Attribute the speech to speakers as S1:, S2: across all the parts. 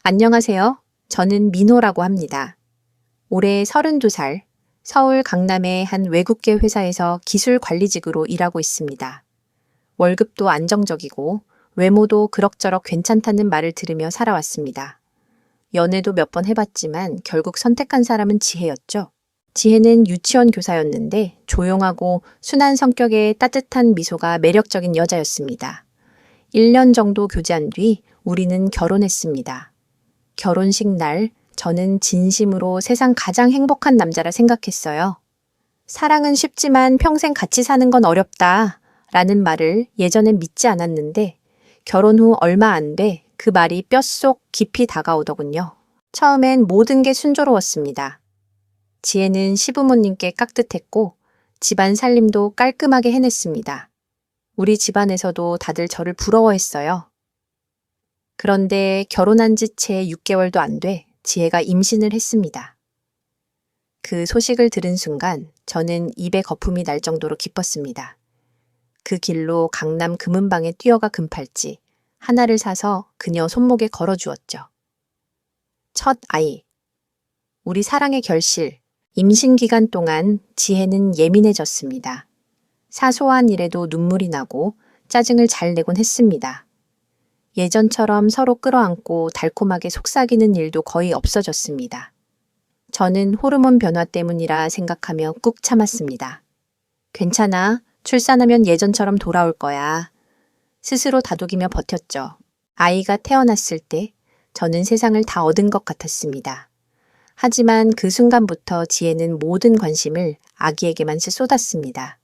S1: 안녕하세요. 저는 민호라고 합니다. 올해 32살, 서울 강남의 한 외국계 회사에서 기술 관리직으로 일하고 있습니다. 월급도 안정적이고 외모도 그럭저럭 괜찮다는 말을 들으며 살아왔습니다. 연애도 몇 번 해봤지만 결국 선택한 사람은 지혜였죠. 지혜는 유치원 교사였는데 조용하고 순한 성격의 따뜻한 미소가 매력적인 여자였습니다. 1년 정도 교제한 뒤 우리는 결혼했습니다. 결혼식 날 저는 진심으로 세상 가장 행복한 남자라 생각했어요. 사랑은 쉽지만 평생 같이 사는 건 어렵다 라는 말을 예전엔 믿지 않았는데 결혼 후 얼마 안 돼 그 말이 뼛속 깊이 다가오더군요. 처음엔 모든 게 순조로웠습니다. 지혜는 시부모님께 깍듯했고 집안 살림도 깔끔하게 해냈습니다. 우리 집안에서도 다들 저를 부러워했어요. 그런데 결혼한 지 채 6개월도 안 돼 지혜가 임신을 했습니다. 그 소식을 들은 순간 저는 입에 거품이 날 정도로 기뻤습니다. 그 길로 강남 금은방에 뛰어가 금팔찌 하나를 사서 그녀 손목에 걸어주었죠. 첫 아이, 우리 사랑의 결실, 임신 기간 동안 지혜는 예민해졌습니다. 사소한 일에도 눈물이 나고 짜증을 잘 내곤 했습니다. 예전처럼 서로 끌어안고 달콤하게 속삭이는 일도 거의 없어졌습니다. 저는 호르몬 변화 때문이라 생각하며 꾹 참았습니다. 괜찮아. 출산하면 예전처럼 돌아올 거야. 스스로 다독이며 버텼죠. 아이가 태어났을 때 저는 세상을 다 얻은 것 같았습니다. 하지만 그 순간부터 지혜는 모든 관심을 아기에게만 쏟았습니다.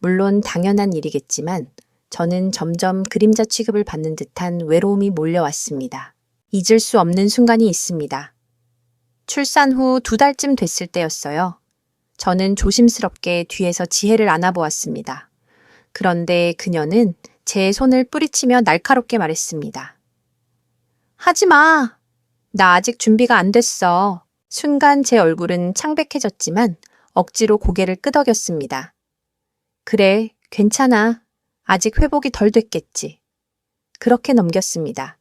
S1: 물론 당연한 일이겠지만 저는 점점 그림자 취급을 받는 듯한 외로움이 몰려왔습니다. 잊을 수 없는 순간이 있습니다. 출산 후 2달쯤 됐을 때였어요. 저는 조심스럽게 뒤에서 지혜를 안아보았습니다. 그런데 그녀는 제 손을 뿌리치며 날카롭게 말했습니다. 하지 마! 나 아직 준비가 안 됐어. 순간 제 얼굴은 창백해졌지만 억지로 고개를 끄덕였습니다. 그래, 괜찮아. 아직 회복이 덜 됐겠지. 그렇게 넘겼습니다.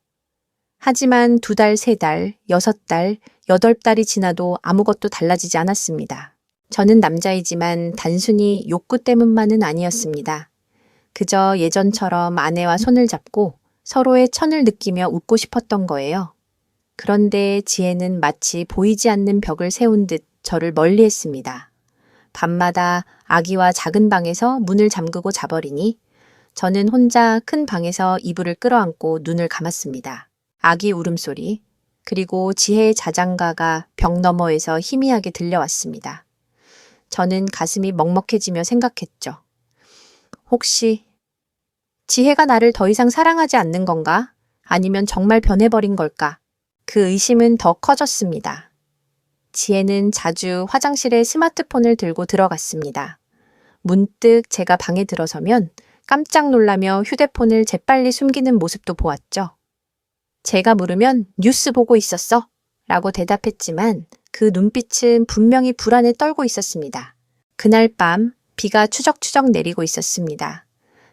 S1: 하지만 2달, 3달, 6달, 8달이 지나도 아무것도 달라지지 않았습니다. 저는 남자이지만 단순히 욕구 때문만은 아니었습니다. 그저 예전처럼 아내와 손을 잡고 서로의 천을 느끼며 웃고 싶었던 거예요. 그런데 지혜는 마치 보이지 않는 벽을 세운 듯 저를 멀리했습니다. 밤마다 아기와 작은 방에서 문을 잠그고 자버리니 저는 혼자 큰 방에서 이불을 끌어안고 눈을 감았습니다. 아기 울음소리, 그리고 지혜의 자장가가 벽 너머에서 희미하게 들려왔습니다. 저는 가슴이 먹먹해지며 생각했죠. 혹시 지혜가 나를 더 이상 사랑하지 않는 건가? 아니면 정말 변해버린 걸까? 그 의심은 더 커졌습니다. 지혜는 자주 화장실에 스마트폰을 들고 들어갔습니다. 문득 제가 방에 들어서면 깜짝 놀라며 휴대폰을 재빨리 숨기는 모습도 보았죠. 제가 물으면 뉴스 보고 있었어? 라고 대답했지만 그 눈빛은 분명히 불안에 떨고 있었습니다. 그날 밤 비가 추적추적 내리고 있었습니다.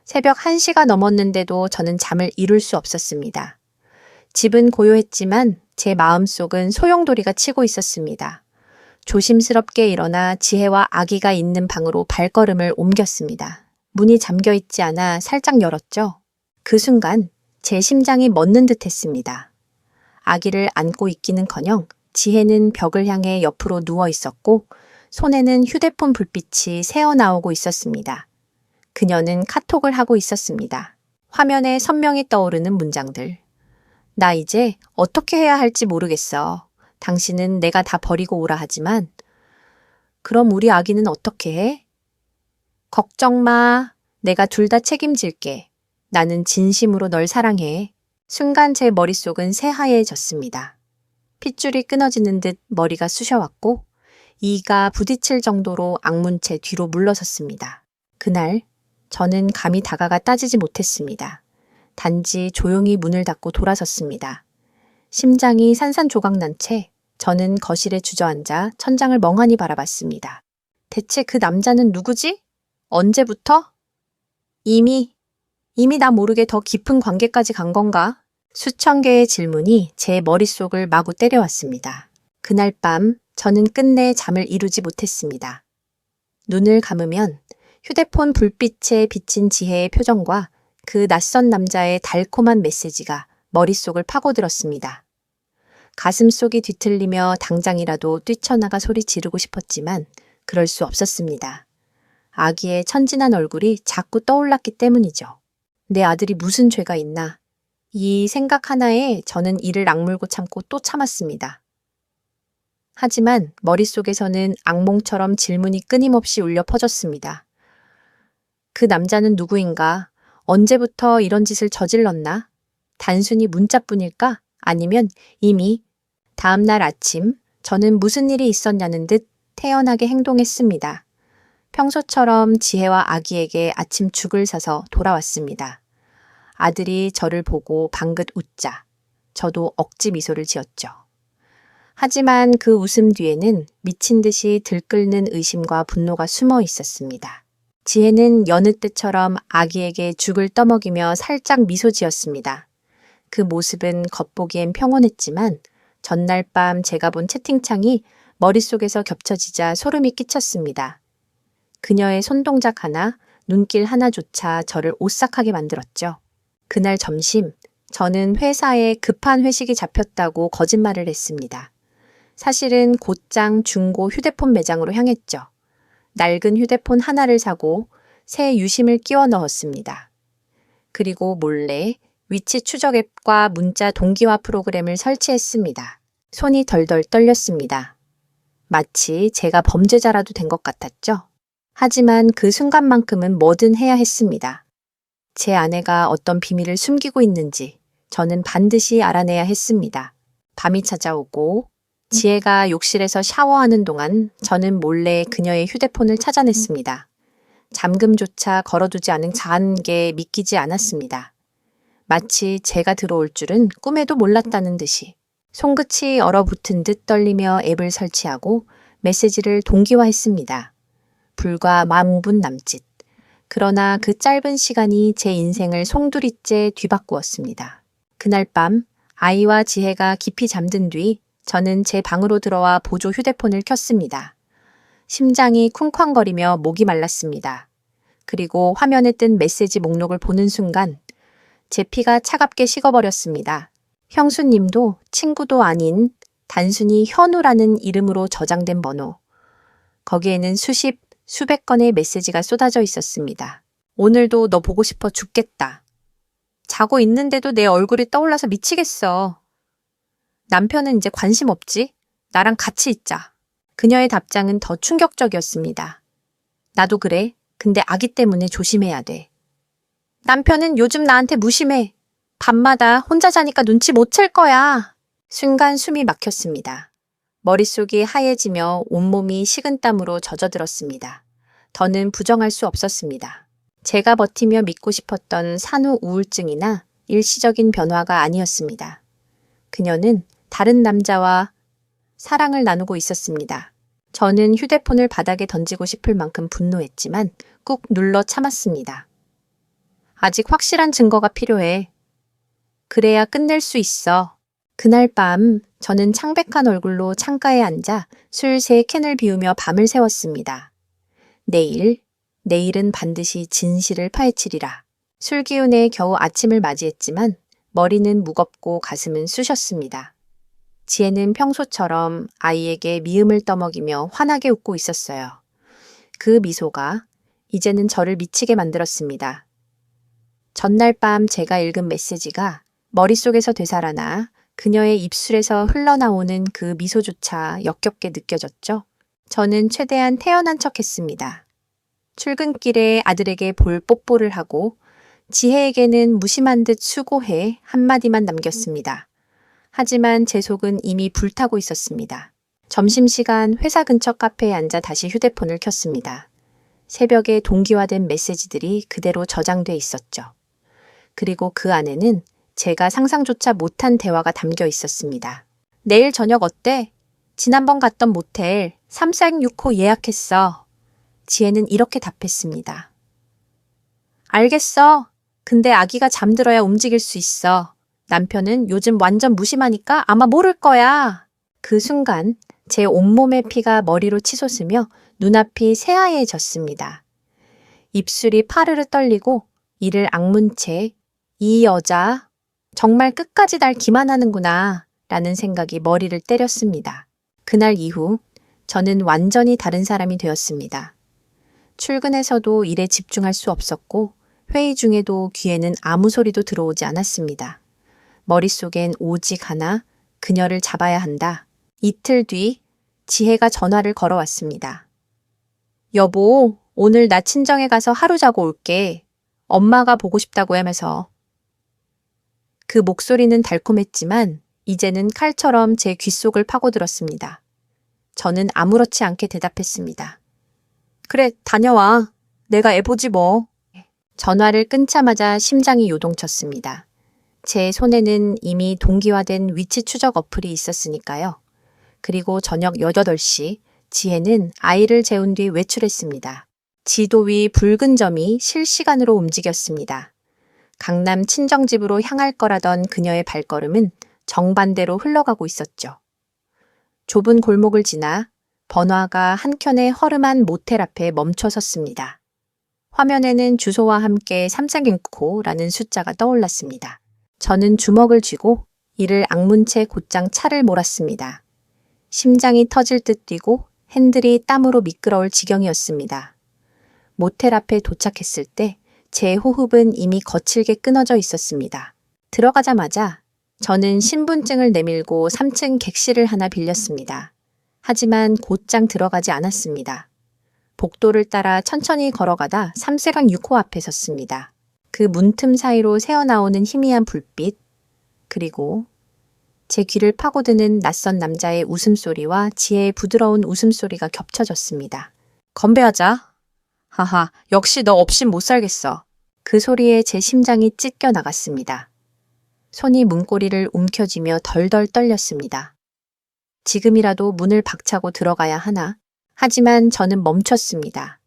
S1: 새벽 1시가 넘었는데도 저는 잠을 이룰 수 없었습니다. 집은 고요했지만 제 마음속은 소용돌이가 치고 있었습니다. 조심스럽게 일어나 지혜와 아기가 있는 방으로 발걸음을 옮겼습니다. 문이 잠겨있지 않아 살짝 열었죠. 그 순간 제 심장이 멎는 듯 했습니다. 아기를 안고 있기는커녕 지혜는 벽을 향해 옆으로 누워 있었고 손에는 휴대폰 불빛이 새어나오고 있었습니다. 그녀는 카톡을 하고 있었습니다. 화면에 선명히 떠오르는 문장들. 나 이제 어떻게 해야 할지 모르겠어. 당신은 내가 다 버리고 오라 하지만 그럼 우리 아기는 어떻게 해? 걱정 마. 내가 둘 다 책임질게. 나는 진심으로 널 사랑해. 순간 제 머릿속은 새하얘졌습니다. 핏줄이 끊어지는 듯 머리가 쑤셔왔고 이가 부딪힐 정도로 악문채 뒤로 물러섰습니다. 그날 저는 감히 다가가 따지지 못했습니다. 단지 조용히 문을 닫고 돌아섰습니다. 심장이 산산조각난 채 저는 거실에 주저앉아 천장을 멍하니 바라봤습니다. 대체 그 남자는 누구지? 언제부터? 이미 나 모르게 더 깊은 관계까지 간 건가? 수천 개의 질문이 제 머릿속을 마구 때려왔습니다. 그날 밤 저는 끝내 잠을 이루지 못했습니다. 눈을 감으면 휴대폰 불빛에 비친 지혜의 표정과 그 낯선 남자의 달콤한 메시지가 머릿속을 파고들었습니다. 가슴속이 뒤틀리며 당장이라도 뛰쳐나가 소리 지르고 싶었지만 그럴 수 없었습니다. 아기의 천진한 얼굴이 자꾸 떠올랐기 때문이죠. 내 아들이 무슨 죄가 있나? 이 생각 하나에 저는 이를 악물고 참고 또 참았습니다. 하지만 머릿속에서는 악몽처럼 질문이 끊임없이 울려 퍼졌습니다. 그 남자는 누구인가? 언제부터 이런 짓을 저질렀나? 단순히 문자뿐일까? 아니면 이미 다음날 아침 저는 무슨 일이 있었냐는 듯 태연하게 행동했습니다. 평소처럼 지혜와 아기에게 아침 죽을 사서 돌아왔습니다. 아들이 저를 보고 방긋 웃자 저도 억지 미소를 지었죠. 하지만 그 웃음 뒤에는 미친 듯이 들끓는 의심과 분노가 숨어 있었습니다. 지혜는 여느 때처럼 아기에게 죽을 떠먹이며 살짝 미소 지었습니다. 그 모습은 겉보기엔 평온했지만 전날 밤 제가 본 채팅창이 머릿속에서 겹쳐지자 소름이 끼쳤습니다. 그녀의 손동작 하나, 눈길 하나조차 저를 오싹하게 만들었죠. 그날 점심, 저는 회사에 급한 회식이 잡혔다고 거짓말을 했습니다. 사실은 곧장 중고 휴대폰 매장으로 향했죠. 낡은 휴대폰 하나를 사고 새 유심을 끼워 넣었습니다. 그리고 몰래 위치 추적 앱과 문자 동기화 프로그램을 설치했습니다. 손이 덜덜 떨렸습니다. 마치 제가 범죄자라도 된 것 같았죠. 하지만 그 순간만큼은 뭐든 해야 했습니다. 제 아내가 어떤 비밀을 숨기고 있는지 저는 반드시 알아내야 했습니다. 밤이 찾아오고 지혜가 욕실에서 샤워하는 동안 저는 몰래 그녀의 휴대폰을 찾아냈습니다. 잠금조차 걸어두지 않은 게 믿기지 않았습니다. 마치 제가 들어올 줄은 꿈에도 몰랐다는 듯이 손끝이 얼어붙은 듯 떨리며 앱을 설치하고 메시지를 동기화했습니다. 불과 15분 남짓. 그러나 그 짧은 시간이 제 인생을 송두리째 뒤바꾸었습니다. 그날 밤 아이와 지혜가 깊이 잠든 뒤 저는 제 방으로 들어와 보조 휴대폰을 켰습니다. 심장이 쿵쾅거리며 목이 말랐습니다. 그리고 화면에 뜬 메시지 목록을 보는 순간 제 피가 차갑게 식어버렸습니다. 형수님도 친구도 아닌 단순히 현우라는 이름으로 저장된 번호. 거기에는 수백 건의 메시지가 쏟아져 있었습니다. 오늘도 너 보고 싶어 죽겠다. 자고 있는데도 내 얼굴이 떠올라서 미치겠어. 남편은 이제 관심 없지? 나랑 같이 있자. 그녀의 답장은 더 충격적이었습니다. 나도 그래. 근데 아기 때문에 조심해야 돼. 남편은 요즘 나한테 무심해. 밤마다 혼자 자니까 눈치 못 챌 거야. 순간 숨이 막혔습니다. 머릿속이 하얘지며 온몸이 식은땀으로 젖어들었습니다. 더는 부정할 수 없었습니다. 제가 버티며 믿고 싶었던 산후 우울증이나 일시적인 변화가 아니었습니다. 그녀는 다른 남자와 사랑을 나누고 있었습니다. 저는 휴대폰을 바닥에 던지고 싶을 만큼 분노했지만 꾹 눌러 참았습니다. 아직 확실한 증거가 필요해. 그래야 끝낼 수 있어. 그날 밤 저는 창백한 얼굴로 창가에 앉아 술 3캔을 비우며 밤을 새웠습니다. 내일은 반드시 진실을 파헤치리라. 술 기운에 겨우 아침을 맞이했지만 머리는 무겁고 가슴은 쑤셨습니다. 지혜는 평소처럼 아이에게 미음을 떠먹이며 환하게 웃고 있었어요. 그 미소가 이제는 저를 미치게 만들었습니다. 전날 밤 제가 읽은 메시지가 머릿속에서 되살아나 그녀의 입술에서 흘러나오는 그 미소조차 역겹게 느껴졌죠. 저는 최대한 태연한 척했습니다. 출근길에 아들에게 볼 뽀뽀를 하고 지혜에게는 무심한 듯 수고해 한마디만 남겼습니다. 하지만 제 속은 이미 불타고 있었습니다. 점심시간 회사 근처 카페에 앉아 다시 휴대폰을 켰습니다. 새벽에 동기화된 메시지들이 그대로 저장돼 있었죠. 그리고 그 안에는 제가 상상조차 못한 대화가 담겨 있었습니다. 내일 저녁 어때? 지난번 갔던 모텔 346호 예약했어. 지혜는 이렇게 답했습니다. 알겠어. 근데 아기가 잠들어야 움직일 수 있어. 남편은 요즘 완전 무심하니까 아마 모를 거야. 그 순간 제 온몸의 피가 머리로 치솟으며 눈앞이 새하얘졌습니다. 입술이 파르르 떨리고 이를 악문 채 이 여자 정말 끝까지 날 기만하는구나 라는 생각이 머리를 때렸습니다. 그날 이후 저는 완전히 다른 사람이 되었습니다. 출근해서도 일에 집중할 수 없었고 회의 중에도 귀에는 아무 소리도 들어오지 않았습니다. 머릿속엔 오직 하나, 그녀를 잡아야 한다. 이틀 뒤 지혜가 전화를 걸어왔습니다. 여보, 오늘 나 친정에 가서 하루 자고 올게. 엄마가 보고 싶다고 하면서. 그 목소리는 달콤했지만 이제는 칼처럼 제 귓속을 파고들었습니다. 저는 아무렇지 않게 대답했습니다. 그래, 다녀와. 내가 애 보지 뭐. 전화를 끊자마자 심장이 요동쳤습니다. 제 손에는 이미 동기화된 위치 추적 어플이 있었으니까요. 그리고 저녁 8시 지혜는 아이를 재운 뒤 외출했습니다. 지도 위 붉은 점이 실시간으로 움직였습니다. 강남 친정집으로 향할 거라던 그녀의 발걸음은 정반대로 흘러가고 있었죠. 좁은 골목을 지나 번화가 한켠의 허름한 모텔 앞에 멈춰 섰습니다. 화면에는 주소와 함께 3369라는 숫자가 떠올랐습니다. 저는 주먹을 쥐고 이를 악문채 곧장 차를 몰았습니다. 심장이 터질 듯 뛰고 핸들이 땀으로 미끄러울 지경이었습니다. 모텔 앞에 도착했을 때 제 호흡은 이미 거칠게 끊어져 있었습니다. 들어가자마자 저는 신분증을 내밀고 3층 객실을 하나 빌렸습니다. 하지만 곧장 들어가지 않았습니다. 복도를 따라 천천히 걸어가다 3세강 6호 앞에 섰습니다. 그 문틈 사이로 새어나오는 희미한 불빛, 그리고 제 귀를 파고드는 낯선 남자의 웃음소리와 지혜의 부드러운 웃음소리가 겹쳐졌습니다. 건배하자. 하하, 역시 너 없인 못 살겠어. 그 소리에 제 심장이 찢겨 나갔습니다. 손이 문고리를 움켜쥐며 덜덜 떨렸습니다. 지금이라도 문을 박차고 들어가야 하나? 하지만 저는 멈췄습니다.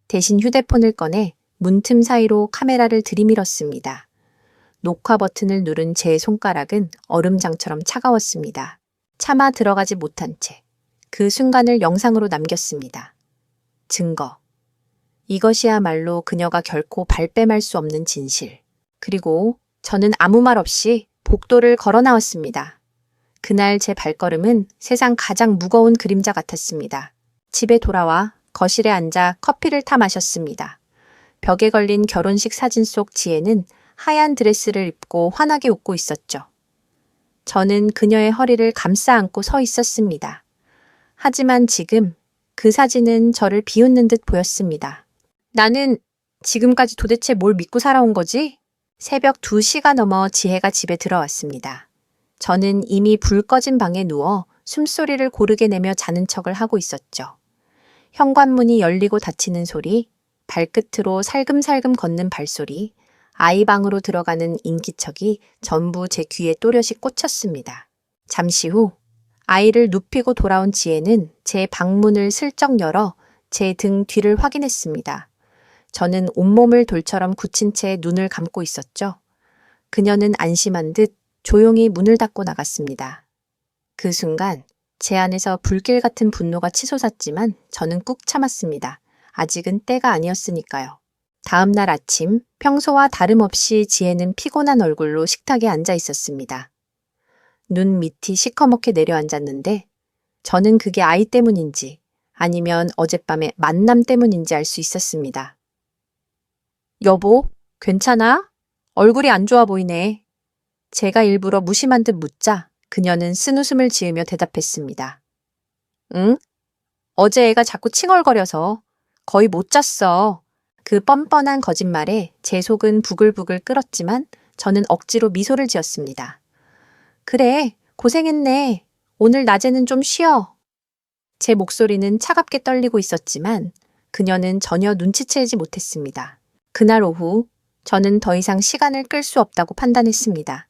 S1: 대신 휴대폰을 꺼내 문틈 사이로 카메라를 들이밀었습니다. 녹화 버튼을 누른 제 손가락은 얼음장처럼 차가웠습니다. 차마 들어가지 못한 채 그 순간을 영상으로 남겼습니다. 증거. 이것이야말로 그녀가 결코 발뺌할 수 없는 진실. 그리고 저는 아무 말 없이 복도를 걸어 나왔습니다. 그날 제 발걸음은 세상 가장 무거운 그림자 같았습니다. 집에 돌아와 거실에 앉아 커피를 타 마셨습니다. 벽에 걸린 결혼식 사진 속 지혜는 하얀 드레스를 입고 환하게 웃고 있었죠. 저는 그녀의 허리를 감싸 안고 서 있었습니다. 하지만 지금 그 사진은 저를 비웃는 듯 보였습니다. 나는 지금까지 도대체 뭘 믿고 살아온 거지? 새벽 2시가 넘어 지혜가 집에 들어왔습니다. 저는 이미 불 꺼진 방에 누워 숨소리를 고르게 내며 자는 척을 하고 있었죠. 현관문이 열리고 닫히는 소리, 발끝으로 살금살금 걷는 발소리, 아이 방으로 들어가는 인기척이 전부 제 귀에 또렷이 꽂혔습니다. 잠시 후 아이를 눕히고 돌아온 지혜는 제 방문을 슬쩍 열어 제 등 뒤를 확인했습니다. 저는 온몸을 돌처럼 굳힌 채 눈을 감고 있었죠. 그녀는 안심한 듯 조용히 문을 닫고 나갔습니다. 그 순간 제 안에서 불길 같은 분노가 치솟았지만 저는 꾹 참았습니다. 아직은 때가 아니었으니까요. 다음 날 아침 평소와 다름없이 지혜는 피곤한 얼굴로 식탁에 앉아 있었습니다. 눈 밑이 시커멓게 내려앉았는데 저는 그게 아이 때문인지 아니면 어젯밤의 만남 때문인지 알 수 있었습니다. 여보, 괜찮아? 얼굴이 안 좋아 보이네. 제가 일부러 무심한 듯 묻자 그녀는 쓴웃음을 지으며 대답했습니다. 응? 어제 애가 자꾸 칭얼거려서 거의 못 잤어. 그 뻔뻔한 거짓말에 제 속은 부글부글 끓었지만 저는 억지로 미소를 지었습니다. 그래, 고생했네. 오늘 낮에는 좀 쉬어. 제 목소리는 차갑게 떨리고 있었지만 그녀는 전혀 눈치채지 못했습니다. 그날 오후 저는 더 이상 시간을 끌 수 없다고 판단했습니다.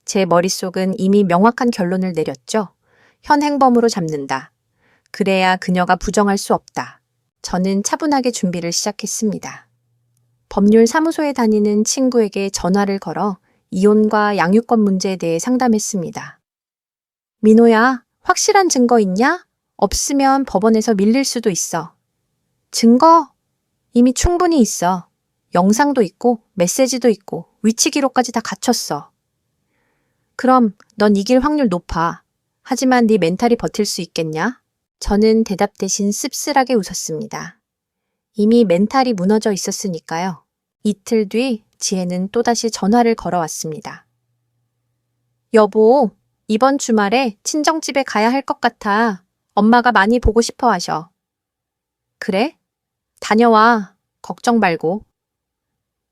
S1: 제 머릿속은 이미 명확한 결론을 내렸죠. 현행범으로 잡는다. 그래야 그녀가 부정할 수 없다. 저는 차분하게 준비를 시작했습니다. 법률 사무소에 다니는 친구에게 전화를 걸어 이혼과 양육권 문제에 대해 상담했습니다. 민호야, 확실한 증거 있냐? 없으면 법원에서 밀릴 수도 있어. 증거? 이미 충분히 있어. 영상도 있고 메시지도 있고 위치 기록까지 다 갖췄어. 그럼 넌 이길 확률 높아. 하지만 네 멘탈이 버틸 수 있겠냐? 저는 대답 대신 씁쓸하게 웃었습니다. 이미 멘탈이 무너져 있었으니까요. 이틀 뒤 지혜는 또다시 전화를 걸어왔습니다. 여보, 이번 주말에 친정집에 가야 할 것 같아. 엄마가 많이 보고 싶어 하셔. 그래? 다녀와. 걱정 말고.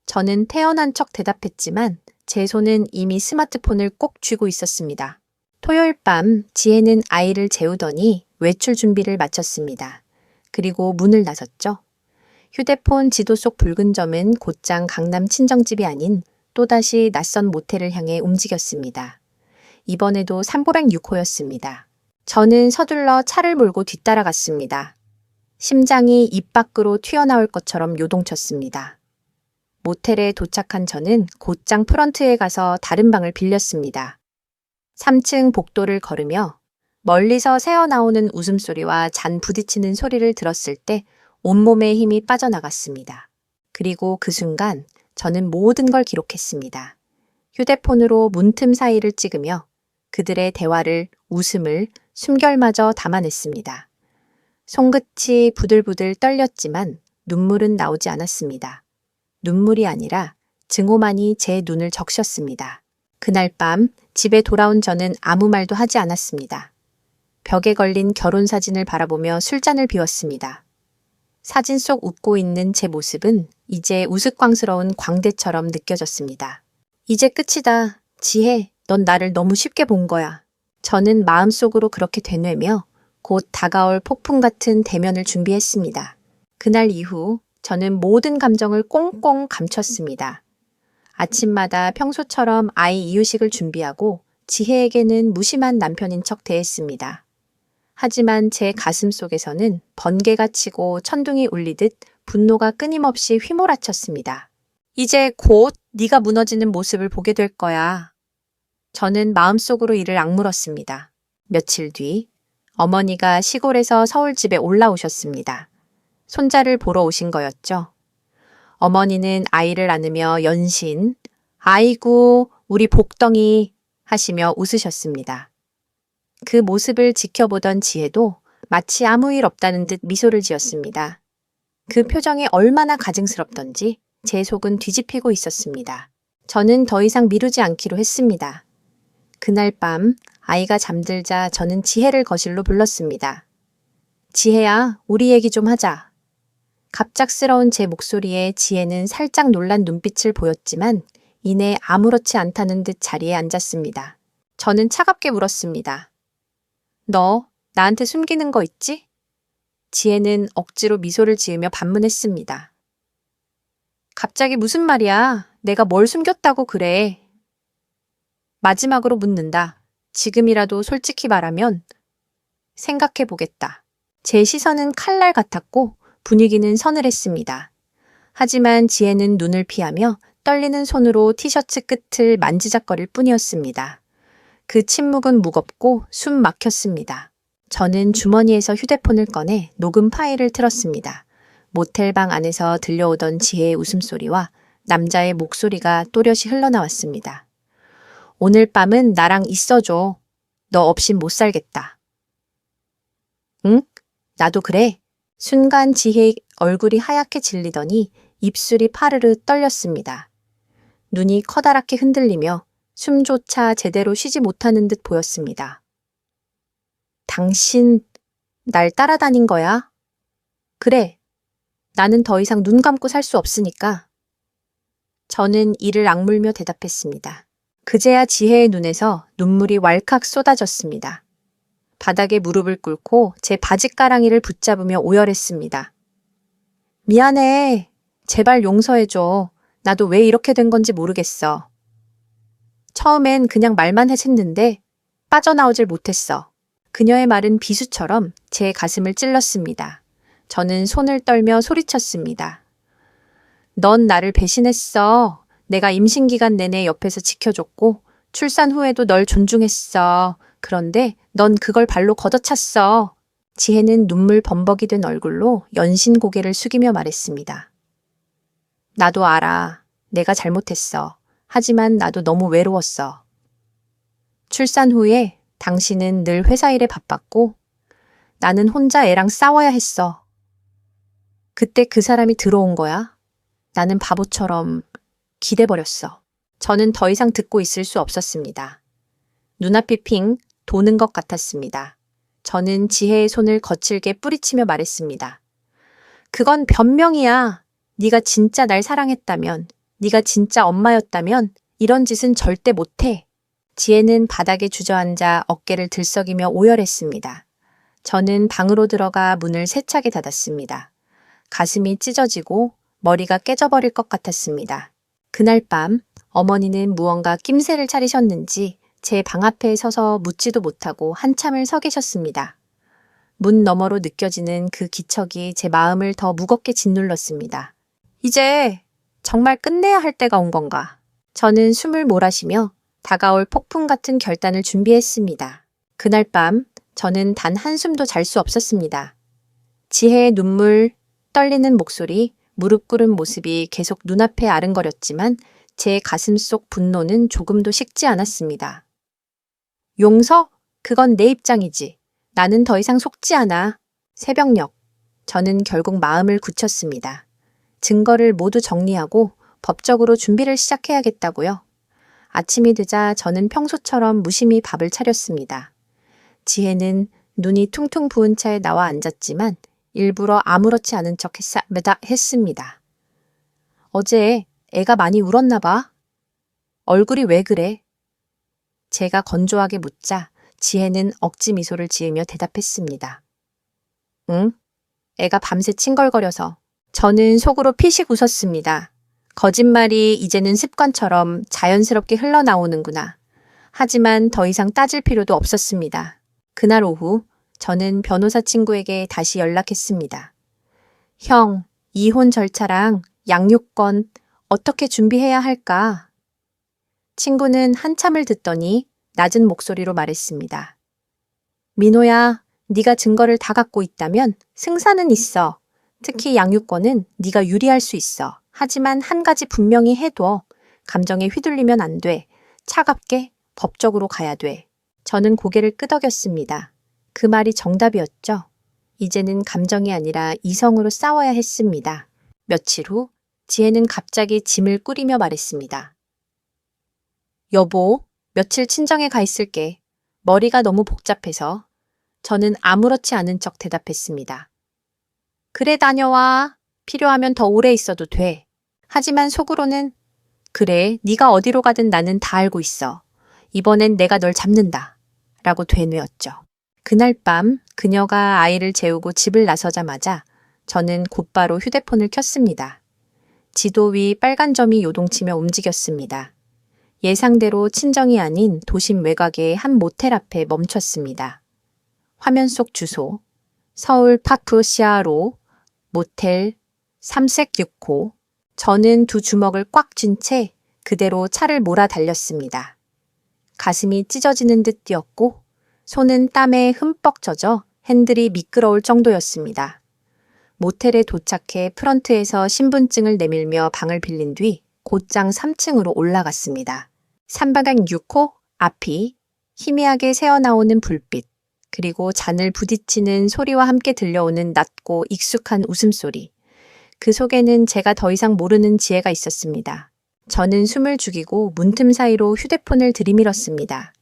S1: 저는 태연한 척 대답했지만 제 손은 이미 스마트폰을 꼭 쥐고 있었습니다. 토요일 밤 지혜는 아이를 재우더니 외출 준비를 마쳤습니다. 그리고 문을 나섰죠. 휴대폰 지도 속 붉은 점은 곧장 강남 친정집이 아닌 또다시 낯선 모텔을 향해 움직였습니다. 이번에도 삼보백 6호였습니다. 저는 서둘러 차를 몰고 뒤따라갔습니다. 심장이 입 밖으로 튀어나올 것처럼 요동쳤습니다. 모텔에 도착한 저는 곧장 프런트에 가서 다른 방을 빌렸습니다. 3층 복도를 걸으며 멀리서 새어나오는 웃음소리와 잔 부딪히는 소리를 들었을 때 온몸에 힘이 빠져나갔습니다. 그리고 그 순간 저는 모든 걸 기록했습니다. 휴대폰으로 문틈 사이를 찍으며 그들의 대화를, 웃음을, 숨결마저 담아냈습니다. 손끝이 부들부들 떨렸지만 눈물은 나오지 않았습니다. 눈물이 아니라 증오만이 제 눈을 적셨습니다. 그날 밤 집에 돌아온 저는 아무 말도 하지 않았습니다. 벽에 걸린 결혼 사진을 바라보며 술잔을 비웠습니다. 사진 속 웃고 있는 제 모습은 이제 우스꽝스러운 광대처럼 느껴졌습니다. 이제 끝이다. 지혜, 넌 나를 너무 쉽게 본 거야. 저는 마음속으로 그렇게 되뇌며 곧 다가올 폭풍 같은 대면을 준비했습니다. 그날 이후 저는 모든 감정을 꽁꽁 감췄습니다. 아침마다 평소처럼 아이 이유식을 준비하고 지혜에게는 무심한 남편인 척 대했습니다. 하지만 제 가슴 속에서는 번개가 치고 천둥이 울리듯 분노가 끊임없이 휘몰아쳤습니다. 이제 곧 네가 무너지는 모습을 보게 될 거야. 저는 마음속으로 이를 악물었습니다. 며칠 뒤 어머니가 시골에서 서울집에 올라오셨습니다. 손자를 보러 오신 거였죠. 어머니는 아이를 안으며 연신 아이고 우리 복덩이 하시며 웃으셨습니다. 그 모습을 지켜보던 지혜도 마치 아무 일 없다는 듯 미소를 지었습니다. 그 표정이 얼마나 가증스럽던지 제 속은 뒤집히고 있었습니다. 저는 더 이상 미루지 않기로 했습니다. 그날 밤 아이가 잠들자 저는 지혜를 거실로 불렀습니다. 지혜야, 우리 얘기 좀 하자. 갑작스러운 제 목소리에 지혜는 살짝 놀란 눈빛을 보였지만 이내 아무렇지 않다는 듯 자리에 앉았습니다. 저는 차갑게 물었습니다. 너 나한테 숨기는 거 있지? 지혜는 억지로 미소를 지으며 반문했습니다. 갑자기 무슨 말이야? 내가 뭘 숨겼다고 그래? 마지막으로 묻는다. 지금이라도 솔직히 말하면 생각해 보겠다. 제 시선은 칼날 같았고 분위기는 서늘했습니다. 하지만 지혜는 눈을 피하며 떨리는 손으로 티셔츠 끝을 만지작거릴 뿐이었습니다. 그 침묵은 무겁고 숨 막혔습니다. 저는 주머니에서 휴대폰을 꺼내 녹음 파일을 틀었습니다. 모텔방 안에서 들려오던 지혜의 웃음소리와 남자의 목소리가 또렷이 흘러나왔습니다. 오늘 밤은 나랑 있어줘. 너 없인 못 살겠다. 응? 나도 그래. 순간 지혜의 얼굴이 하얗게 질리더니 입술이 파르르 떨렸습니다. 눈이 커다랗게 흔들리며 숨조차 제대로 쉬지 못하는 듯 보였습니다. 당신, 날 따라다닌 거야? 그래. 나는 더 이상 눈 감고 살 수 없으니까. 저는 이를 악물며 대답했습니다. 그제야 지혜의 눈에서 눈물이 왈칵 쏟아졌습니다. 바닥에 무릎을 꿇고 제 바짓가랑이를 붙잡으며 오열했습니다. 미안해. 제발 용서해줘. 나도 왜 이렇게 된 건지 모르겠어. 처음엔 그냥 말만 했는데 빠져나오질 못했어. 그녀의 말은 비수처럼 제 가슴을 찔렀습니다. 저는 손을 떨며 소리쳤습니다. 넌 나를 배신했어. 내가 임신 기간 내내 옆에서 지켜줬고 출산 후에도 널 존중했어. 그런데 넌 그걸 발로 걷어찼어. 지혜는 눈물 범벅이 된 얼굴로 연신 고개를 숙이며 말했습니다. 나도 알아. 내가 잘못했어. 하지만 나도 너무 외로웠어. 출산 후에 당신은 늘 회사 일에 바빴고 나는 혼자 애랑 싸워야 했어. 그때 그 사람이 들어온 거야. 나는 바보처럼 기대버렸어. 저는 더 이상 듣고 있을 수 없었습니다. 눈앞이 핑 도는 것 같았습니다. 저는 지혜의 손을 거칠게 뿌리치며 말했습니다. 그건 변명이야. 네가 진짜 날 사랑했다면, 네가 진짜 엄마였다면 이런 짓은 절대 못해. 지혜는 바닥에 주저앉아 어깨를 들썩이며 오열했습니다. 저는 방으로 들어가 문을 세차게 닫았습니다. 가슴이 찢어지고 머리가 깨져버릴 것 같았습니다. 그날 밤 어머니는 무언가 낌새를 차리셨는지 제 방 앞에 서서 묻지도 못하고 한참을 서 계셨습니다. 문 너머로 느껴지는 그 기척이 제 마음을 더 무겁게 짓눌렀습니다. 이제 정말 끝내야 할 때가 온 건가? 저는 숨을 몰아쉬며 다가올 폭풍 같은 결단을 준비했습니다. 그날 밤 저는 단 한숨도 잘 수 없었습니다. 지혜의 눈물, 떨리는 목소리, 무릎 꿇은 모습이 계속 눈앞에 아른거렸지만 제 가슴 속 분노는 조금도 식지 않았습니다. 용서? 그건 내 입장이지. 나는 더 이상 속지 않아. 새벽녘, 저는 결국 마음을 굳혔습니다. 증거를 모두 정리하고 법적으로 준비를 시작해야겠다고요. 아침이 되자 저는 평소처럼 무심히 밥을 차렸습니다. 지혜는 눈이 퉁퉁 부은 채 나와 앉았지만 일부러 아무렇지 않은 척 했습니다. 어제 애가 많이 울었나 봐. 얼굴이 왜 그래? 제가 건조하게 묻자 지혜는 억지 미소를 지으며 대답했습니다. 응? 애가 밤새 칭걸거려서. 저는 속으로 피식 웃었습니다. 거짓말이 이제는 습관처럼 자연스럽게 흘러나오는구나. 하지만 더 이상 따질 필요도 없었습니다. 그날 오후 저는 변호사 친구에게 다시 연락했습니다. 형, 이혼 절차랑 양육권 어떻게 준비해야 할까? 친구는 한참을 듣더니 낮은 목소리로 말했습니다. 민호야, 네가 증거를 다 갖고 있다면 승산은 있어. 특히 양육권은 네가 유리할 수 있어. 하지만 한 가지 분명히 해둬. 감정에 휘둘리면 안 돼. 차갑게 법적으로 가야 돼. 저는 고개를 끄덕였습니다. 그 말이 정답이었죠. 이제는 감정이 아니라 이성으로 싸워야 했습니다. 며칠 후 지혜는 갑자기 짐을 꾸리며 말했습니다. 여보, 며칠 친정에 가 있을게. 머리가 너무 복잡해서. 저는 아무렇지 않은 척 대답했습니다. 그래, 다녀와. 필요하면 더 오래 있어도 돼. 하지만 속으로는 그래, 네가 어디로 가든 나는 다 알고 있어. 이번엔 내가 널 잡는다. 라고 되뇌었죠. 그날 밤 그녀가 아이를 재우고 집을 나서자마자 저는 곧바로 휴대폰을 켰습니다. 지도 위 빨간 점이 요동치며 움직였습니다. 예상대로 친정이 아닌 도심 외곽의 한 모텔 앞에 멈췄습니다. 화면 속 주소, 서울 파푸시아로 모텔 3색 6호. 저는 두 주먹을 꽉 쥔 채 그대로 차를 몰아 달렸습니다. 가슴이 찢어지는 듯 뛰었고 손은 땀에 흠뻑 젖어 핸들이 미끄러울 정도였습니다. 모텔에 도착해 프런트에서 신분증을 내밀며 방을 빌린 뒤 곧장 3층으로 올라갔습니다. 3방향 6호 앞이 희미하게 새어나오는 불빛, 그리고 잔을 부딪히는 소리와 함께 들려오는 낮고 익숙한 웃음소리. 그 속에는 제가 더 이상 모르는 지혜가 있었습니다. 저는 숨을 죽이고 문틈 사이로 휴대폰을 들이밀었습니다.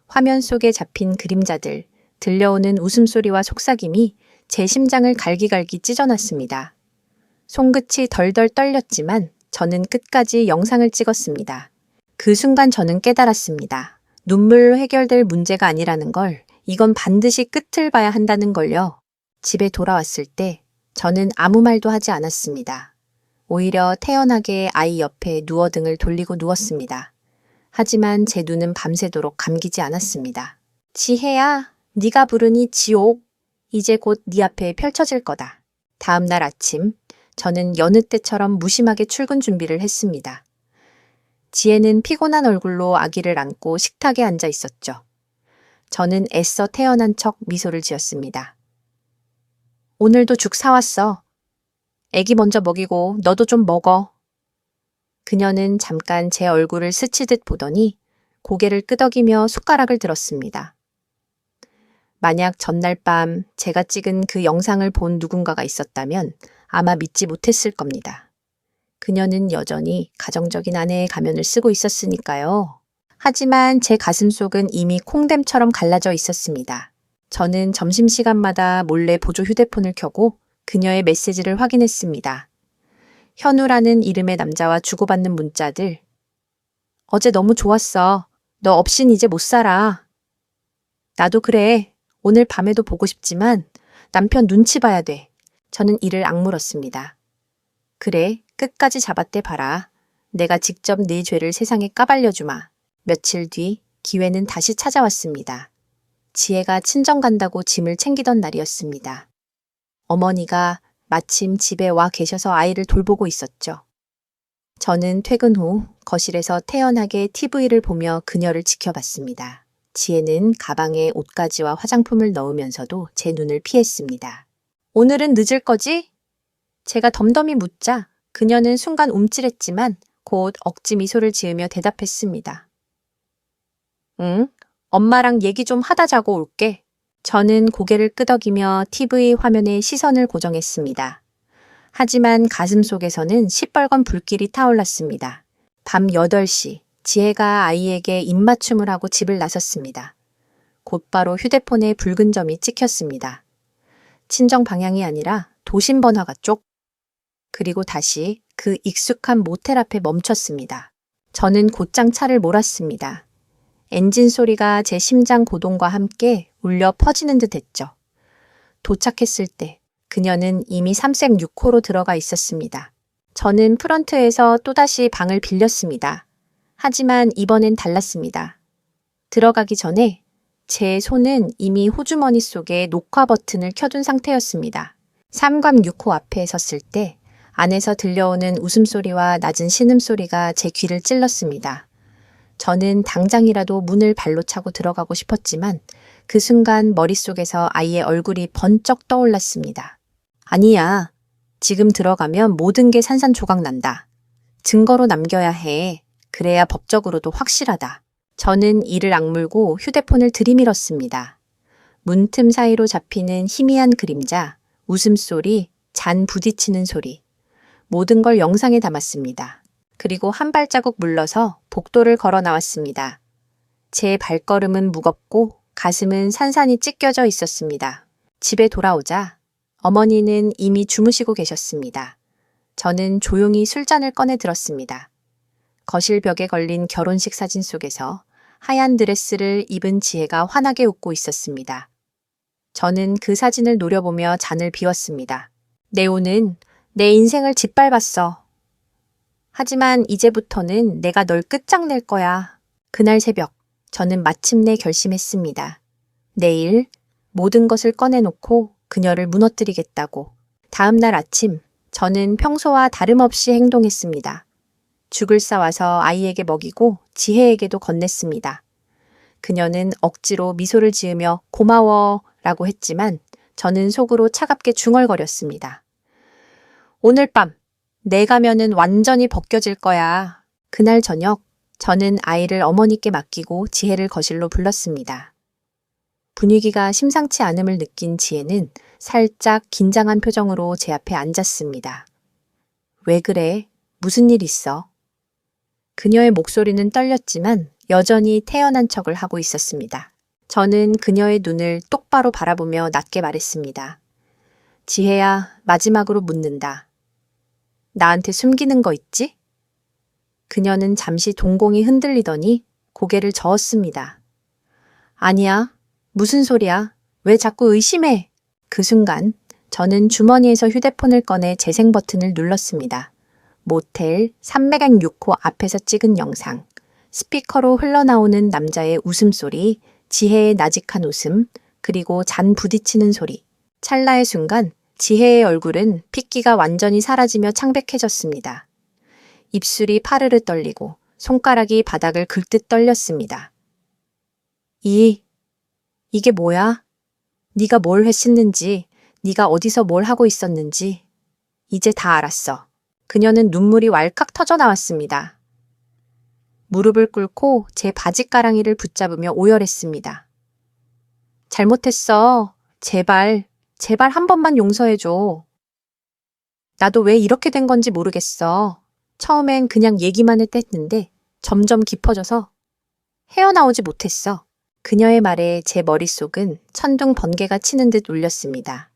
S1: 화면 속에 잡힌 그림자들, 들려오는 웃음소리와 속삭임이 제 심장을 갈기갈기 찢어놨습니다. 손끝이 덜덜 떨렸지만 저는 끝까지 영상을 찍었습니다. 그 순간 저는 깨달았습니다. 눈물로 해결될 문제가 아니라는 걸, 이건 반드시 끝을 봐야 한다는 걸요. 집에 돌아왔을 때 저는 아무 말도 하지 않았습니다. 오히려 태연하게 아이 옆에 누워 등을 돌리고 누웠습니다. 하지만 제 눈은 밤새도록 감기지 않았습니다. 지혜야, 네가 부르니 지옥. 이제 곧 네 앞에 펼쳐질 거다. 다음 날 아침, 저는 여느 때처럼 무심하게 출근 준비를 했습니다. 지혜는 피곤한 얼굴로 아기를 안고 식탁에 앉아 있었죠. 저는 애써 태어난 척 미소를 지었습니다. 오늘도 죽 사왔어. 애기 먼저 먹이고 너도 좀 먹어. 그녀는 잠깐 제 얼굴을 스치듯 보더니 고개를 끄덕이며 숟가락을 들었습니다. 만약 전날 밤 제가 찍은 그 영상을 본 누군가가 있었다면 아마 믿지 못했을 겁니다. 그녀는 여전히 가정적인 아내의 가면을 쓰고 있었으니까요. 하지만 제 가슴속은 이미 콩댐처럼 갈라져 있었습니다. 저는 점심시간마다 몰래 보조 휴대폰을 켜고 그녀의 메시지를 확인했습니다. 현우라는 이름의 남자와 주고받는 문자들. 어제 너무 좋았어. 너 없인 이제 못 살아. 나도 그래. 오늘 밤에도 보고 싶지만 남편 눈치 봐야 돼. 저는 이를 악물었습니다. 그래, 끝까지 잡았대 봐라. 내가 직접 네 죄를 세상에 까발려주마. 며칠 뒤 기회는 다시 찾아왔습니다. 지혜가 친정 간다고 짐을 챙기던 날이었습니다. 어머니가 마침 집에 와 계셔서 아이를 돌보고 있었죠. 저는 퇴근 후 거실에서 태연하게 TV를 보며 그녀를 지켜봤습니다. 지혜는 가방에 옷가지와 화장품을 넣으면서도 제 눈을 피했습니다. 오늘은 늦을 거지? 제가 덤덤히 묻자 그녀는 순간 움찔했지만 곧 억지 미소를 지으며 대답했습니다. 응? 엄마랑 얘기 좀 하다 자고 올게. 저는 고개를 끄덕이며 TV 화면에 시선을 고정했습니다. 하지만 가슴 속에서는 시뻘건 불길이 타올랐습니다. 밤 8시, 지혜가 아이에게 입맞춤을 하고 집을 나섰습니다. 곧바로 휴대폰에 붉은 점이 찍혔습니다. 친정 방향이 아니라 도심 번화가 쪽. 그리고 다시 그 익숙한 모텔 앞에 멈췄습니다. 저는 곧장 차를 몰았습니다. 엔진 소리가 제 심장 고동과 함께 울려 퍼지는 듯 했죠. 도착했을 때 그녀는 이미 3색 6호로 들어가 있었습니다. 저는 프런트에서 또다시 방을 빌렸습니다. 하지만 이번엔 달랐습니다. 들어가기 전에 제 손은 이미 호주머니 속에 녹화 버튼을 켜둔 상태였습니다. 3감 6호 앞에 섰을 때 안에서 들려오는 웃음소리와 낮은 신음소리가 제 귀를 찔렀습니다. 저는 당장이라도 문을 발로 차고 들어가고 싶었지만 그 순간 머릿속에서 아이의 얼굴이 번쩍 떠올랐습니다. 아니야. 지금 들어가면 모든 게 산산조각 난다. 증거로 남겨야 해. 그래야 법적으로도 확실하다. 저는 이를 악물고 휴대폰을 들이밀었습니다. 문틈 사이로 잡히는 희미한 그림자, 웃음소리, 잔 부딪히는 소리. 모든 걸 영상에 담았습니다. 그리고 한 발자국 물러서 복도를 걸어 나왔습니다. 제 발걸음은 무겁고 가슴은 산산이 찢겨져 있었습니다. 집에 돌아오자 어머니는 이미 주무시고 계셨습니다. 저는 조용히 술잔을 꺼내 들었습니다. 거실 벽에 걸린 결혼식 사진 속에서 하얀 드레스를 입은 지혜가 환하게 웃고 있었습니다. 저는 그 사진을 노려보며 잔을 비웠습니다. 네오는 내 인생을 짓밟았어. 하지만 이제부터는 내가 널 끝장낼 거야. 그날 새벽 저는 마침내 결심했습니다. 내일 모든 것을 꺼내놓고 그녀를 무너뜨리겠다고. 다음 날 아침 저는 평소와 다름없이 행동했습니다. 죽을 싸와서 아이에게 먹이고 지혜에게도 건넸습니다. 그녀는 억지로 미소를 지으며 고마워 라고 했지만 저는 속으로 차갑게 중얼거렸습니다. 오늘 밤 내 가면은 완전히 벗겨질 거야. 그날 저녁 저는 아이를 어머니께 맡기고 지혜를 거실로 불렀습니다. 분위기가 심상치 않음을 느낀 지혜는 살짝 긴장한 표정으로 제 앞에 앉았습니다. 왜 그래? 무슨 일 있어? 그녀의 목소리는 떨렸지만 여전히 태연한 척을 하고 있었습니다. 저는 그녀의 눈을 똑바로 바라보며 낮게 말했습니다. 지혜야, 마지막으로 묻는다. 나한테 숨기는 거 있지? 그녀는 잠시 동공이 흔들리더니 고개를 저었습니다. 아니야. 무슨 소리야? 왜 자꾸 의심해? 그 순간 저는 주머니에서 휴대폰을 꺼내 재생 버튼을 눌렀습니다. 모텔 306호 앞에서 찍은 영상. 스피커로 흘러나오는 남자의 웃음소리, 지혜의 나직한 웃음, 그리고 잔 부딪히는 소리. 찰나의 순간 지혜의 얼굴은 핏기가 완전히 사라지며 창백해졌습니다. 입술이 파르르 떨리고 손가락이 바닥을 긁듯 떨렸습니다. 이게 뭐야? 네가 뭘 했었는지, 네가 어디서 뭘 하고 있었는지 이제 다 알았어. 그녀는 눈물이 왈칵 터져 나왔습니다. 무릎을 꿇고 제 바지가랑이를 붙잡으며 오열했습니다. 잘못했어. 제발 한 번만 용서해줘. 나도 왜 이렇게 된 건지 모르겠어. 처음엔 그냥 얘기만 했는데 점점 깊어져서 헤어나오지 못했어. 그녀의 말에 제 머릿속은 천둥 번개가 치는 듯 울렸습니다.